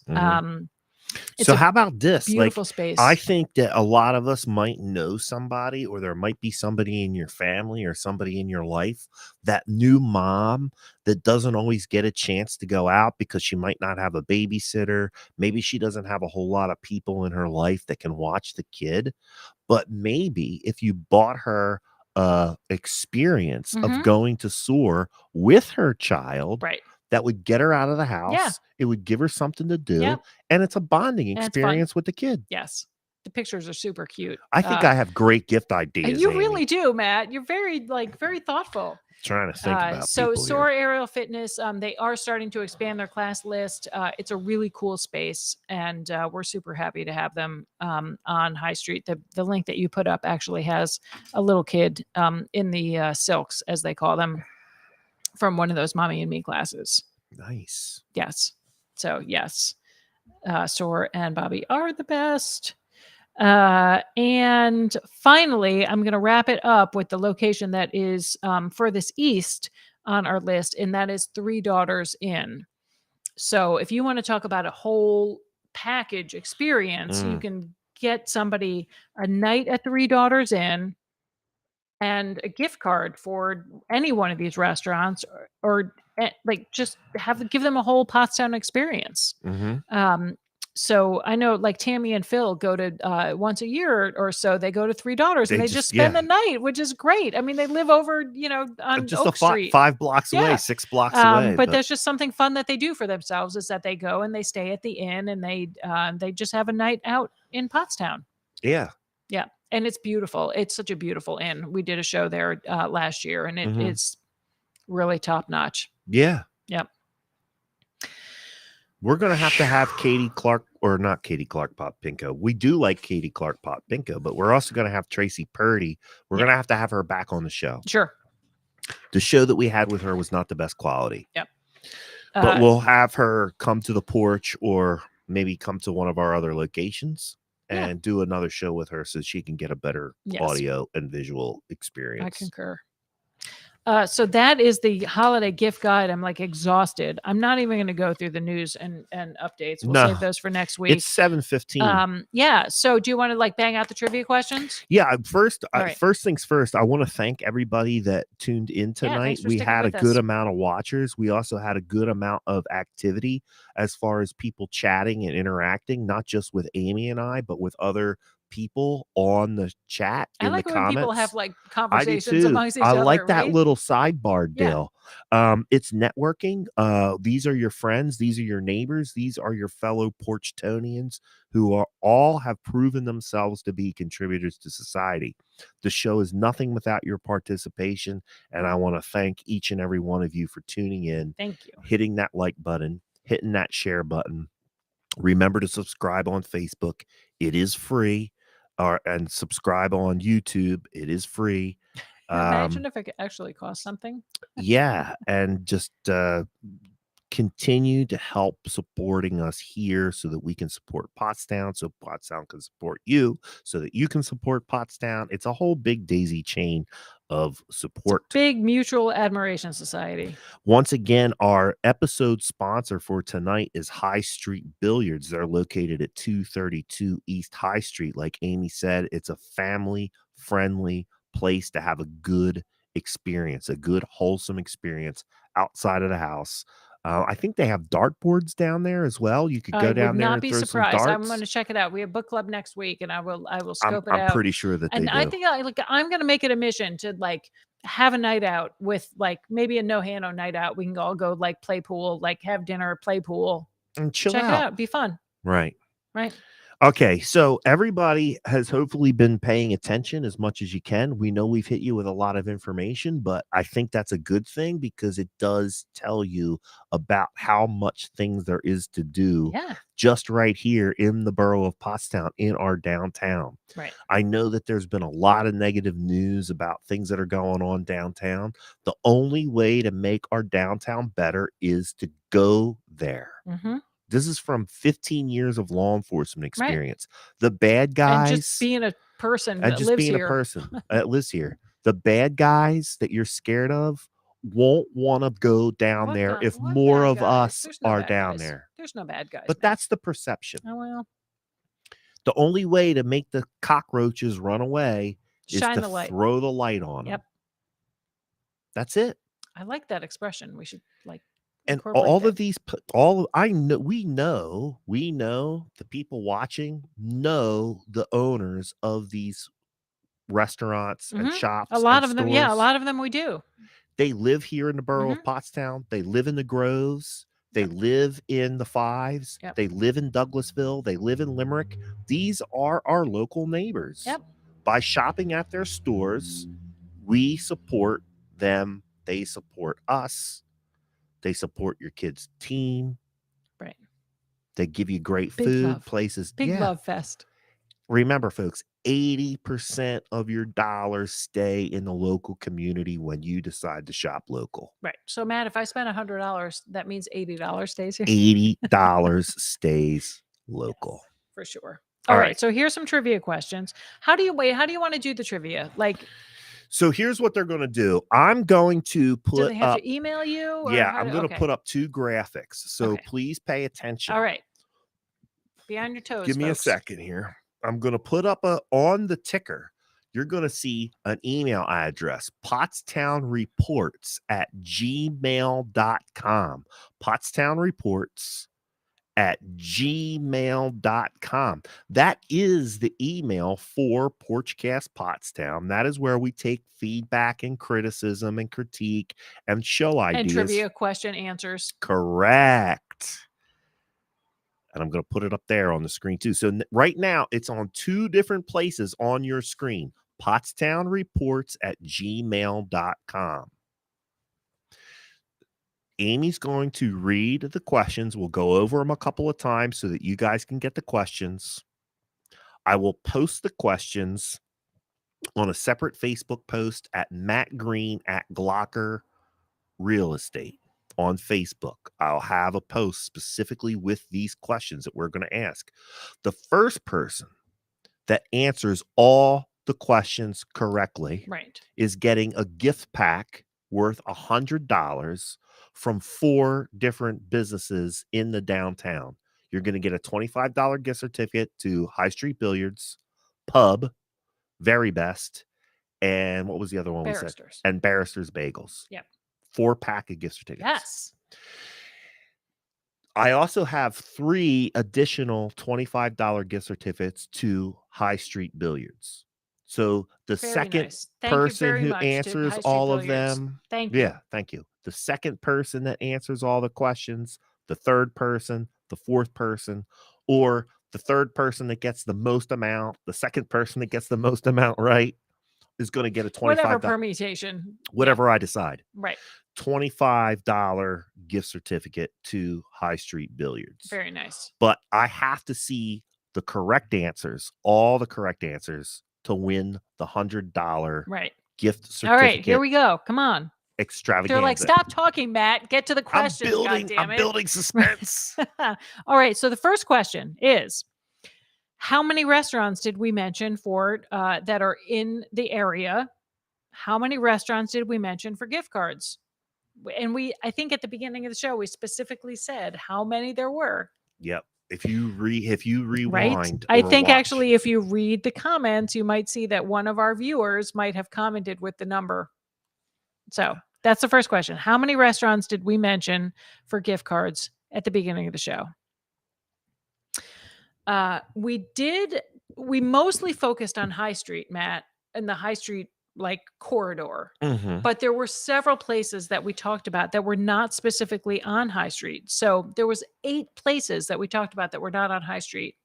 So how about this? Beautiful space. I think that a lot of us might know somebody, or there might be somebody in your family or somebody in your life, that new mom that doesn't always get a chance to go out because she might not have a babysitter. Maybe she doesn't have a whole lot of people in her life that can watch the kid. But maybe if you bought her experience of going to Soar with her child, right, that would get her out of the house. Yeah. It would give her something to do. And it's a bonding experience with the kid. Yes. The pictures are super cute. I think I have great gift ideas. You really do, Matt. You're very thoughtful. Trying to think about so people Soar here. Aerial Fitness, they are starting to expand their class list. It's a really cool space, and we're super happy to have them on High Street. The link that you put up actually has a little kid in the silks, as they call them, from one of those mommy and me classes. Nice. Yes. So yes, Soar and Bobby are the best. And finally, I'm going to wrap it up with the location that is furthest east on our list, and that is Three Daughters Inn. So if you want to talk about a whole package experience, you can get somebody a night at Three Daughters Inn and a gift card for any one of these restaurants, or like just give them a whole Pottstown experience. So I know like Tammy and Phil go to once a year or so, they go to Three Daughters and they just spend the night, which is great. I mean, they live over, on just Oak Street. 5 blocks away, 6 blocks away. But there's just something fun that they do for themselves, is that they go and they stay at the inn, and they just have a night out in Pottstown. Yeah. Yeah. And it's beautiful. It's such a beautiful inn. We did a show there last year, and it's really top notch. Yeah. Yep. We're going to have Katie Clark, or not Katie Clark Pop Pinko. We do like Katie Clark Pop Pinko, but we're also going to have Tracy Purdy. We're going to have her back on the show. Sure. The show that we had with her was not the best quality. Yep. But we'll have her come to the porch, or maybe come to one of our other locations and do another show with her so she can get a better audio and visual experience. I concur. So that is the holiday gift guide. I'm like exhausted. I'm not even going to go through the news and updates. We'll save No, those for next week. it's 7:15. Yeah. So do you want to like bang out the trivia questions? Yeah, All right. first things first, I want to thank everybody that tuned in Yeah, tonight. thanks for We sticking had a with good us. amount of watchers. We also had a good amount of activity as far as people chatting and interacting, not just with Amy and I, but with other people on the chat I in the like it when people have comments. like I do conversations too. amongst each I other, like that right? little sidebar Yeah. deal. It's networking. These are your friends. These are your neighbors. These are your fellow Porchtonians who are all have proven themselves to be contributors to society. The show is nothing without your participation, and I want to thank each and every one of you for tuning in, Thank you. hitting that like button, hitting that share button. Remember to subscribe on Facebook. It is free. And subscribe on YouTube. It is free. Imagine if it actually cost something. Yeah, and just continue to help supporting us here so that we can support Pottstown, so Pottstown can support you, so that you can support Pottstown. It's a whole big daisy chain of support. Big mutual admiration society. Once again, our episode sponsor for tonight is High Street Billiards. They're located at 232 East High Street. Like Amy said, it's a family friendly place to have a good experience, a good, wholesome experience outside of the house. I think they have dartboards down there as well. You could I go would down there not and be throw some surprised. I'm going darts. to check it out. We have book club next week, and I will scope it I'm out. pretty sure that they And do. I think I'm going to make it a mission to like have a night out with like maybe a no handle night out. We can all go like play pool, like have dinner, play pool, and chill check out. it out. Be fun. Right. Right. Okay, so everybody has hopefully been paying attention as much as you can. We know we've hit you with a lot of information, but I think that's a good thing because it does tell you about how much things there is to do just right here in the borough of Pottstown, in our downtown. Right. I know that there's been a lot of negative news about things that are going on downtown. The only way to make our downtown better is to go there. Mm-hmm. This is from 15 years of law enforcement experience. Right. The bad guys. And just being a person and that just lives being here. a person that lives here. The bad guys that you're scared of won't want to go down there if more of us are down there. There's no bad guys. But that's the perception. Oh, well. The only way to make the cockroaches run away is Shine to the light. throw the light on them. That's it. I like that expression. We should like. And all of these, we know the people watching know the owners of these restaurants and shops. A lot of them, a lot of them we do. They live here in the borough of Pottstown. They live in the Groves. They live in the Fives. They live in Douglasville. They live in Limerick. These are our local neighbors. By shopping at their stores, we support them. They support us. They support your kid's team. Right. They give you great food, places. Big love fest. Remember, folks, 80% of your dollars stay in the local community when you decide to shop local. Right. So, Matt, if I spend $100, that means $80 stays here. $80 stays local. Yes, for sure. All right. So here's some trivia questions. How do you want to do the trivia? So here's what they're going to do. I'm going to put Do they have to email you? Yeah, I'm going to put up 2 graphics. So please pay attention. All right. Be on your toes, Give me a second here. I'm going to put up on the ticker. You're going to see an email address, pottstownreports@gmail.com. pottstownreports@gmail.com. That is the email for Porchcast Pottstown. That is where we take feedback and criticism and critique and show ideas. And trivia question answers. Correct. And I'm going to put it up there on the screen too. So right now it's on 2 different places on your screen. pottstownreports@gmail.com. Amy's going to read the questions. We'll go over them a couple of times so that you guys can get the questions. I will post the questions on a separate Facebook post at Matt Green at Glocker Real Estate on Facebook. I'll have a post specifically with these questions that we're going to ask. The first person that answers all the questions correctly is getting a gift pack worth $100 from 4 different businesses in the downtown. You're going to get a $25 gift certificate to High Street Billiards, Pub, Very Best, and what was the other one we said? Barristers. And Barristers Bagels. Yep. 4-pack of gift certificates. Yes. I also have 3 additional $25 gift certificates to High Street Billiards. So the Very second nice. Thank you person very who much to answers High Street all of Billiards. them, Thank you. yeah, thank you. The second person that answers all the questions, the third person, the fourth person, or the third person that gets the most amount, the second person that gets the most amount right is going to get a $25. Whatever permutation. Whatever I decide. Right. $25 gift certificate to High Street Billiards. Very nice. But I have to see the correct answers, all the correct answers to win the $100 Right. gift certificate. All right, here we go. Come on. Extravaganza. They're like, stop talking, Matt. Get to the question. I'm building suspense. All right. So the first question is, how many restaurants did we mention for that are in the area? How many restaurants did we mention for gift cards? And I think at the beginning of the show, we specifically said how many there were. Yep. If you rewind, right? I think watch. actually, if you read the comments, you might see that one of our viewers might have commented with the number. So that's the first question. How many restaurants did we mention for gift cards at the beginning of the show? We mostly focused on High Street, Matt, and the High Street like corridor. Mhm. But there were several places that we talked about that were not specifically on High Street. So there was 8 places that we talked about that were not on High Street.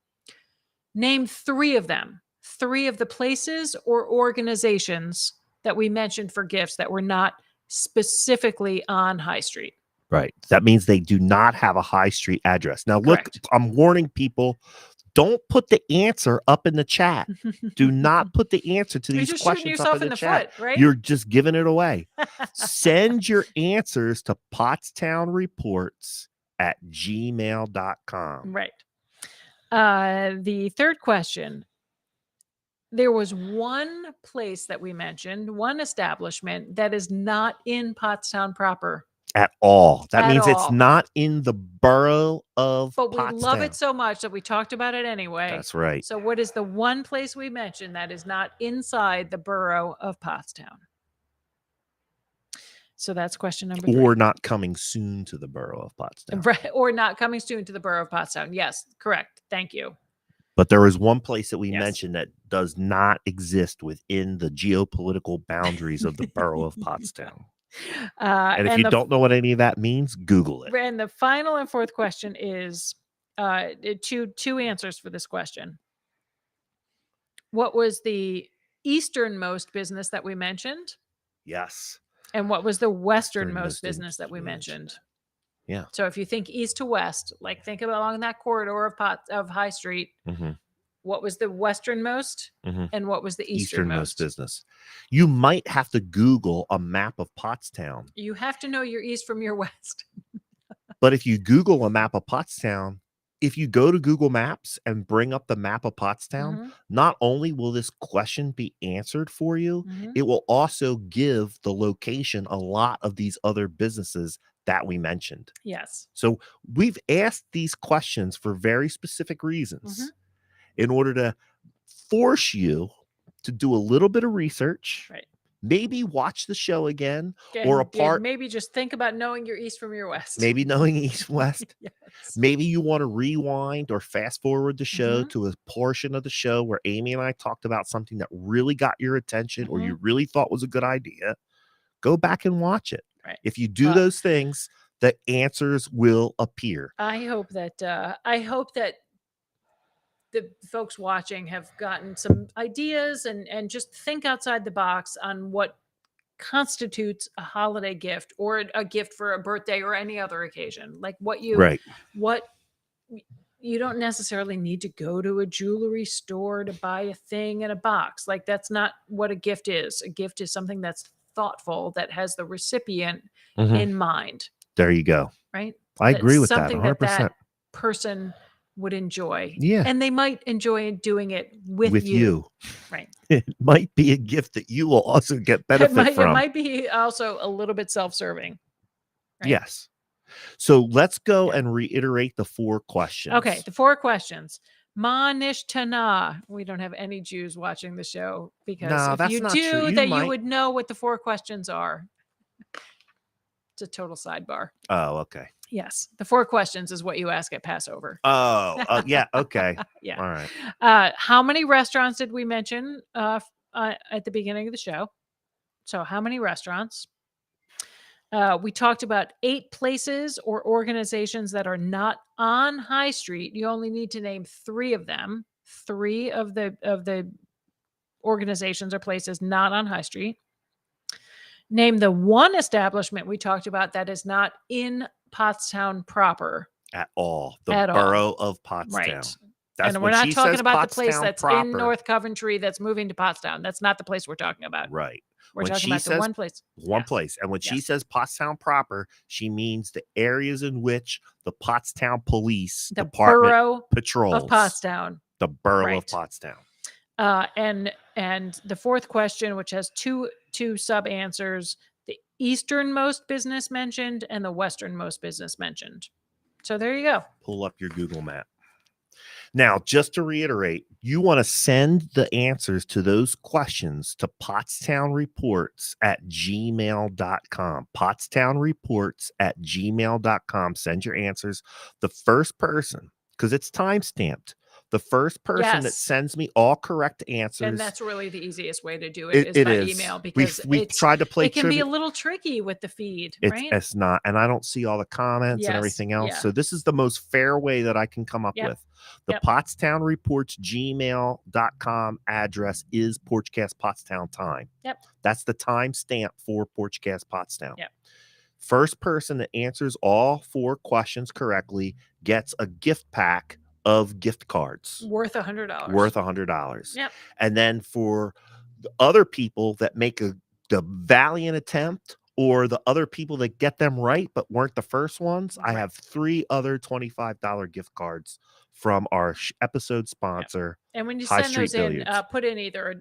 Name 3 of them. 3 of the places or organizations that we mentioned for gifts that were not specifically on High Street. Right. That means they do not have a High Street address. Now, look, Correct. I'm warning people, don't put the answer up in the chat. Do not put the answer to these You're just questions shooting up yourself in the chat. foot, right? You're just giving it away. Send your answers to pottstownreports@gmail.com. Right. The third question. There was one place that we mentioned, one establishment that is not in Pottstown proper. At all. That At means it's all. not in the borough of But we love Pottstown. it so much that we talked about it anyway. That's right. So what is the one place we mentioned that is not inside the borough of Pottstown? So that's question number 3. Or not coming soon to the borough of Pottstown. Right, or not coming soon to the borough of Pottstown. Yes, correct. Thank you. But there is one place that we Yes. mentioned that does not exist within the geopolitical boundaries of the borough of Pottstown. And if you don't know what any of that means, Google it. And the final and fourth question is two answers for this question. What was the easternmost business that we mentioned? Yes. And what was the Westernmost westernmost business that we mentioned? Yeah. So if you think east to west, like think about along that corridor of High Street, Mhm. what was the westernmost Mhm. and what was the Easternmost easternmost? business. You might have to Google a map of Pottstown. You have to know your east from your west. But if you Google a map of Pottstown, if you go to Google Maps and bring up the map of Pottstown, Mhm, not only will this question be answered for you, mhm. it will also give the location a lot of these other businesses that we mentioned. Yes. So we've asked these questions for very specific reasons Mhm. in order to force you to do a little bit of research, Right. maybe watch the show again, or a And part, maybe just think about knowing your east from your west. maybe knowing east west. Yes. Maybe you want to rewind or fast forward the show Mhm. to a portion of the show where Amy and I talked about something that really got your attention or you really thought was a good idea. Go back and watch it. Right. If you do those things, the answers will appear. I hope that the folks watching have gotten some ideas and just think outside the box on what constitutes a holiday gift or a gift for a birthday or any other occasion. Like what you don't necessarily need to go to a jewelry store to buy a thing in a box. Like that's not what a gift is. A gift is something that's thoughtful, that has the recipient in mind. There you go. Right? I agree with that something 100%. that person would enjoy. Yeah. And they might enjoy doing it with you. Right. It might be a gift that you will also get benefit It from. might be also a little bit self-serving. Right? Yes. So let's go and reiterate the 4 questions. Okay, the 4 questions. Ma nishtana. We don't have any Jews watching the show because if you do, you would know what the 4 questions are. It's a total sidebar. Oh, okay. Yes, the 4 questions is what you ask at Passover. Oh, yeah. Okay. Yeah. All right. How many restaurants did we mention at the beginning of the show? So, how many restaurants? We talked about 8 places or organizations that are not on High Street. You only need to name 3 of them. 3 of the organizations or places not on High Street. Name the one establishment we talked about that is not in Pottstown proper. At all. The borough of Pottstown. Right. And we're not talking about the place that's in North Coventry that's moving to Pottstown. That's not the place we're talking about. Right. We're talking about the one place. One place. And when she says Pottstown proper, she means the areas in which the Pottstown Police Department patrols. Of Pottstown. The borough of Pottstown. And the 4th question, which has two sub answers, the easternmost business mentioned and the westernmost business mentioned. So there you go. Pull up your Google map. Now, just to reiterate, you want to send the answers to those questions to pottstownreports@gmail.com. pottstownreports@gmail.com. Send your answers. The first person, because it's time-stamped, the first person that sends me all correct answers. And that's really the easiest way to do it is by email, because we tried to play it can be a little tricky with the feed, right? It's not, and I don't see all the comments and everything else. Yeah. So this is the most fair way that I can come up with. The Pottstown Reports gmail.com address is Porchcast Pottstown time. Yep. That's the time stamp for Porchcast Pottstown. Yep. First person that answers all 4 questions correctly gets a gift pack of gift cards worth $100. Worth $100. Yep. And then for the other people that make the valiant attempt, or the other people that get them right but weren't the first ones, I have 3 other $25 gift cards from our episode sponsor. Yep. And when you High send Street those in, Billiards. put in either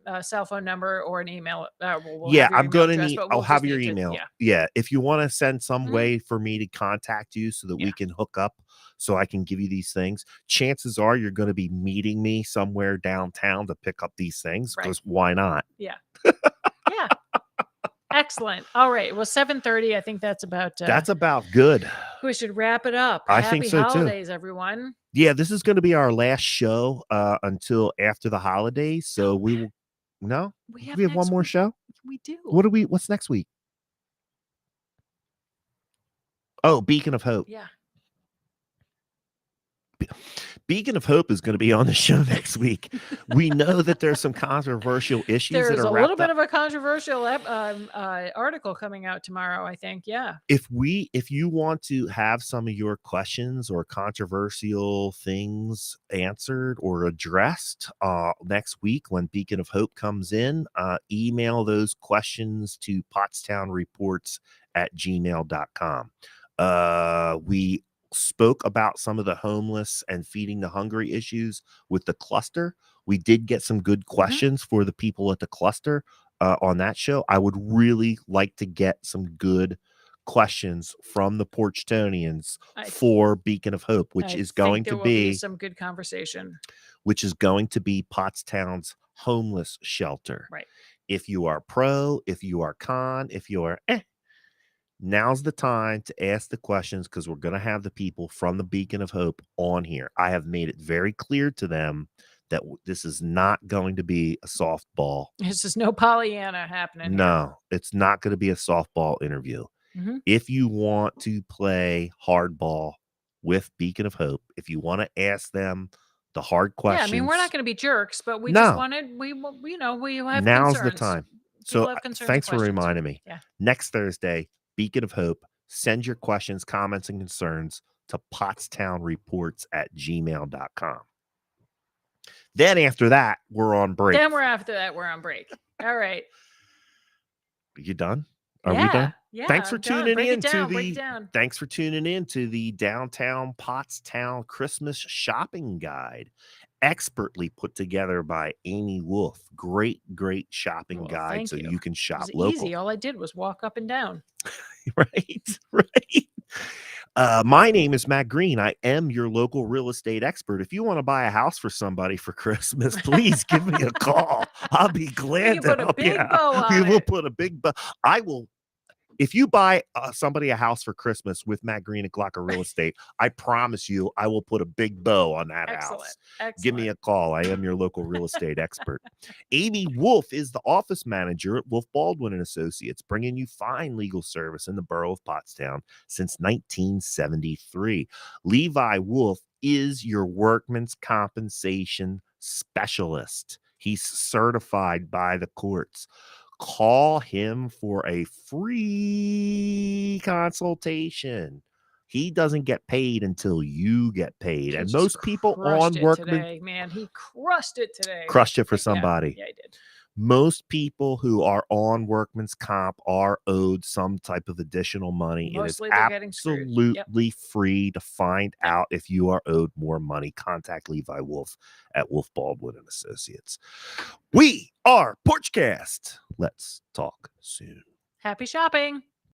a cell phone number or an email. I'm going to I'll have your email. If you want to send some way for me to contact you so that we can hook up, so I can give you these things, chances are you're going to be meeting me somewhere downtown to pick up these things, because why not? Yeah. Yeah. Excellent. All right. Well, 7:30. I think that's about good. We should wrap it up. I think so too. Happy holidays, everyone. Yeah, this is going to be our last show until after the holidays. So we will. No, we have one more show. We do. What's next week? Oh, Beacon of Hope. Yeah. Beacon of Hope is going to be on the show next week. We know that there's some controversial issues. There's a little bit of a controversial article coming out tomorrow, I think. Yeah. If you want to have some of your questions or controversial things answered or addressed next week when Beacon of Hope comes in, email those questions to pottstownreports@gmail.com. We spoke about some of the homeless and feeding the hungry issues with the cluster. We did get some good questions for the people at the cluster on that show. I would really like to get some good questions from the Porchtonians for Beacon of Hope, which is going to be some good conversation, which is going to be Pottstown's homeless shelter. Right. If you are pro, if you are con, if you are now's the time to ask the questions, because we're going to have the people from the Beacon of Hope on here. I have made it very clear to them that this is not going to be a softball. This is no Pollyanna happening. No, it's not going to be a softball interview. If you want to play hardball with Beacon of Hope, if you want to ask them the hard questions. Yeah, I mean, we're not going to be jerks, but we just wanted, we have now's concerns. the time. People So thanks for reminding me. Yeah. Next Thursday, Beacon of Hope, send your questions, comments, and concerns to pottstownreports@gmail.com. Then after that, we're on break. All right. Are you done? Are we done? Yeah. Thanks for I'm done. tuning Break in it to down. Break it the down. Thanks for tuning in to the Downtown Pottstown Christmas Shopping Guide, expertly put together by Amy Wolf. Great shopping Well, guide thank so you. you can It shop was local. easy. All I did was walk up and down. Right. My name is Matt Green. I am your local real estate expert. If you want to buy a house for somebody for Christmas, please give me a call. I'll be glad can to put a help you big out. bow on We will it. put a big bow. I will. If you buy somebody a house for Christmas with Matt Green and Glocker Real Estate, I promise you I will put a big bow on that house. Give me a call. I am your local real estate expert. Amy Wolf is the office manager at Wolf Baldwin and Associates, bringing you fine legal service in the borough of Pottstown since 1973. Levi Wolf is your workman's compensation specialist. He's certified by the courts. Call him for a free consultation. He doesn't get paid until you get paid. And most people on workman today, man, he crushed it today. crushed it for somebody. Yeah, he did. Most people who are on workman's comp are owed some type of additional money. Mostly it is they're getting screwed. absolutely free to find out if you are owed more money. Contact Levi Wolf at Wolf Baldwin and Associates. We are Porchcast. Let's talk soon. Happy shopping.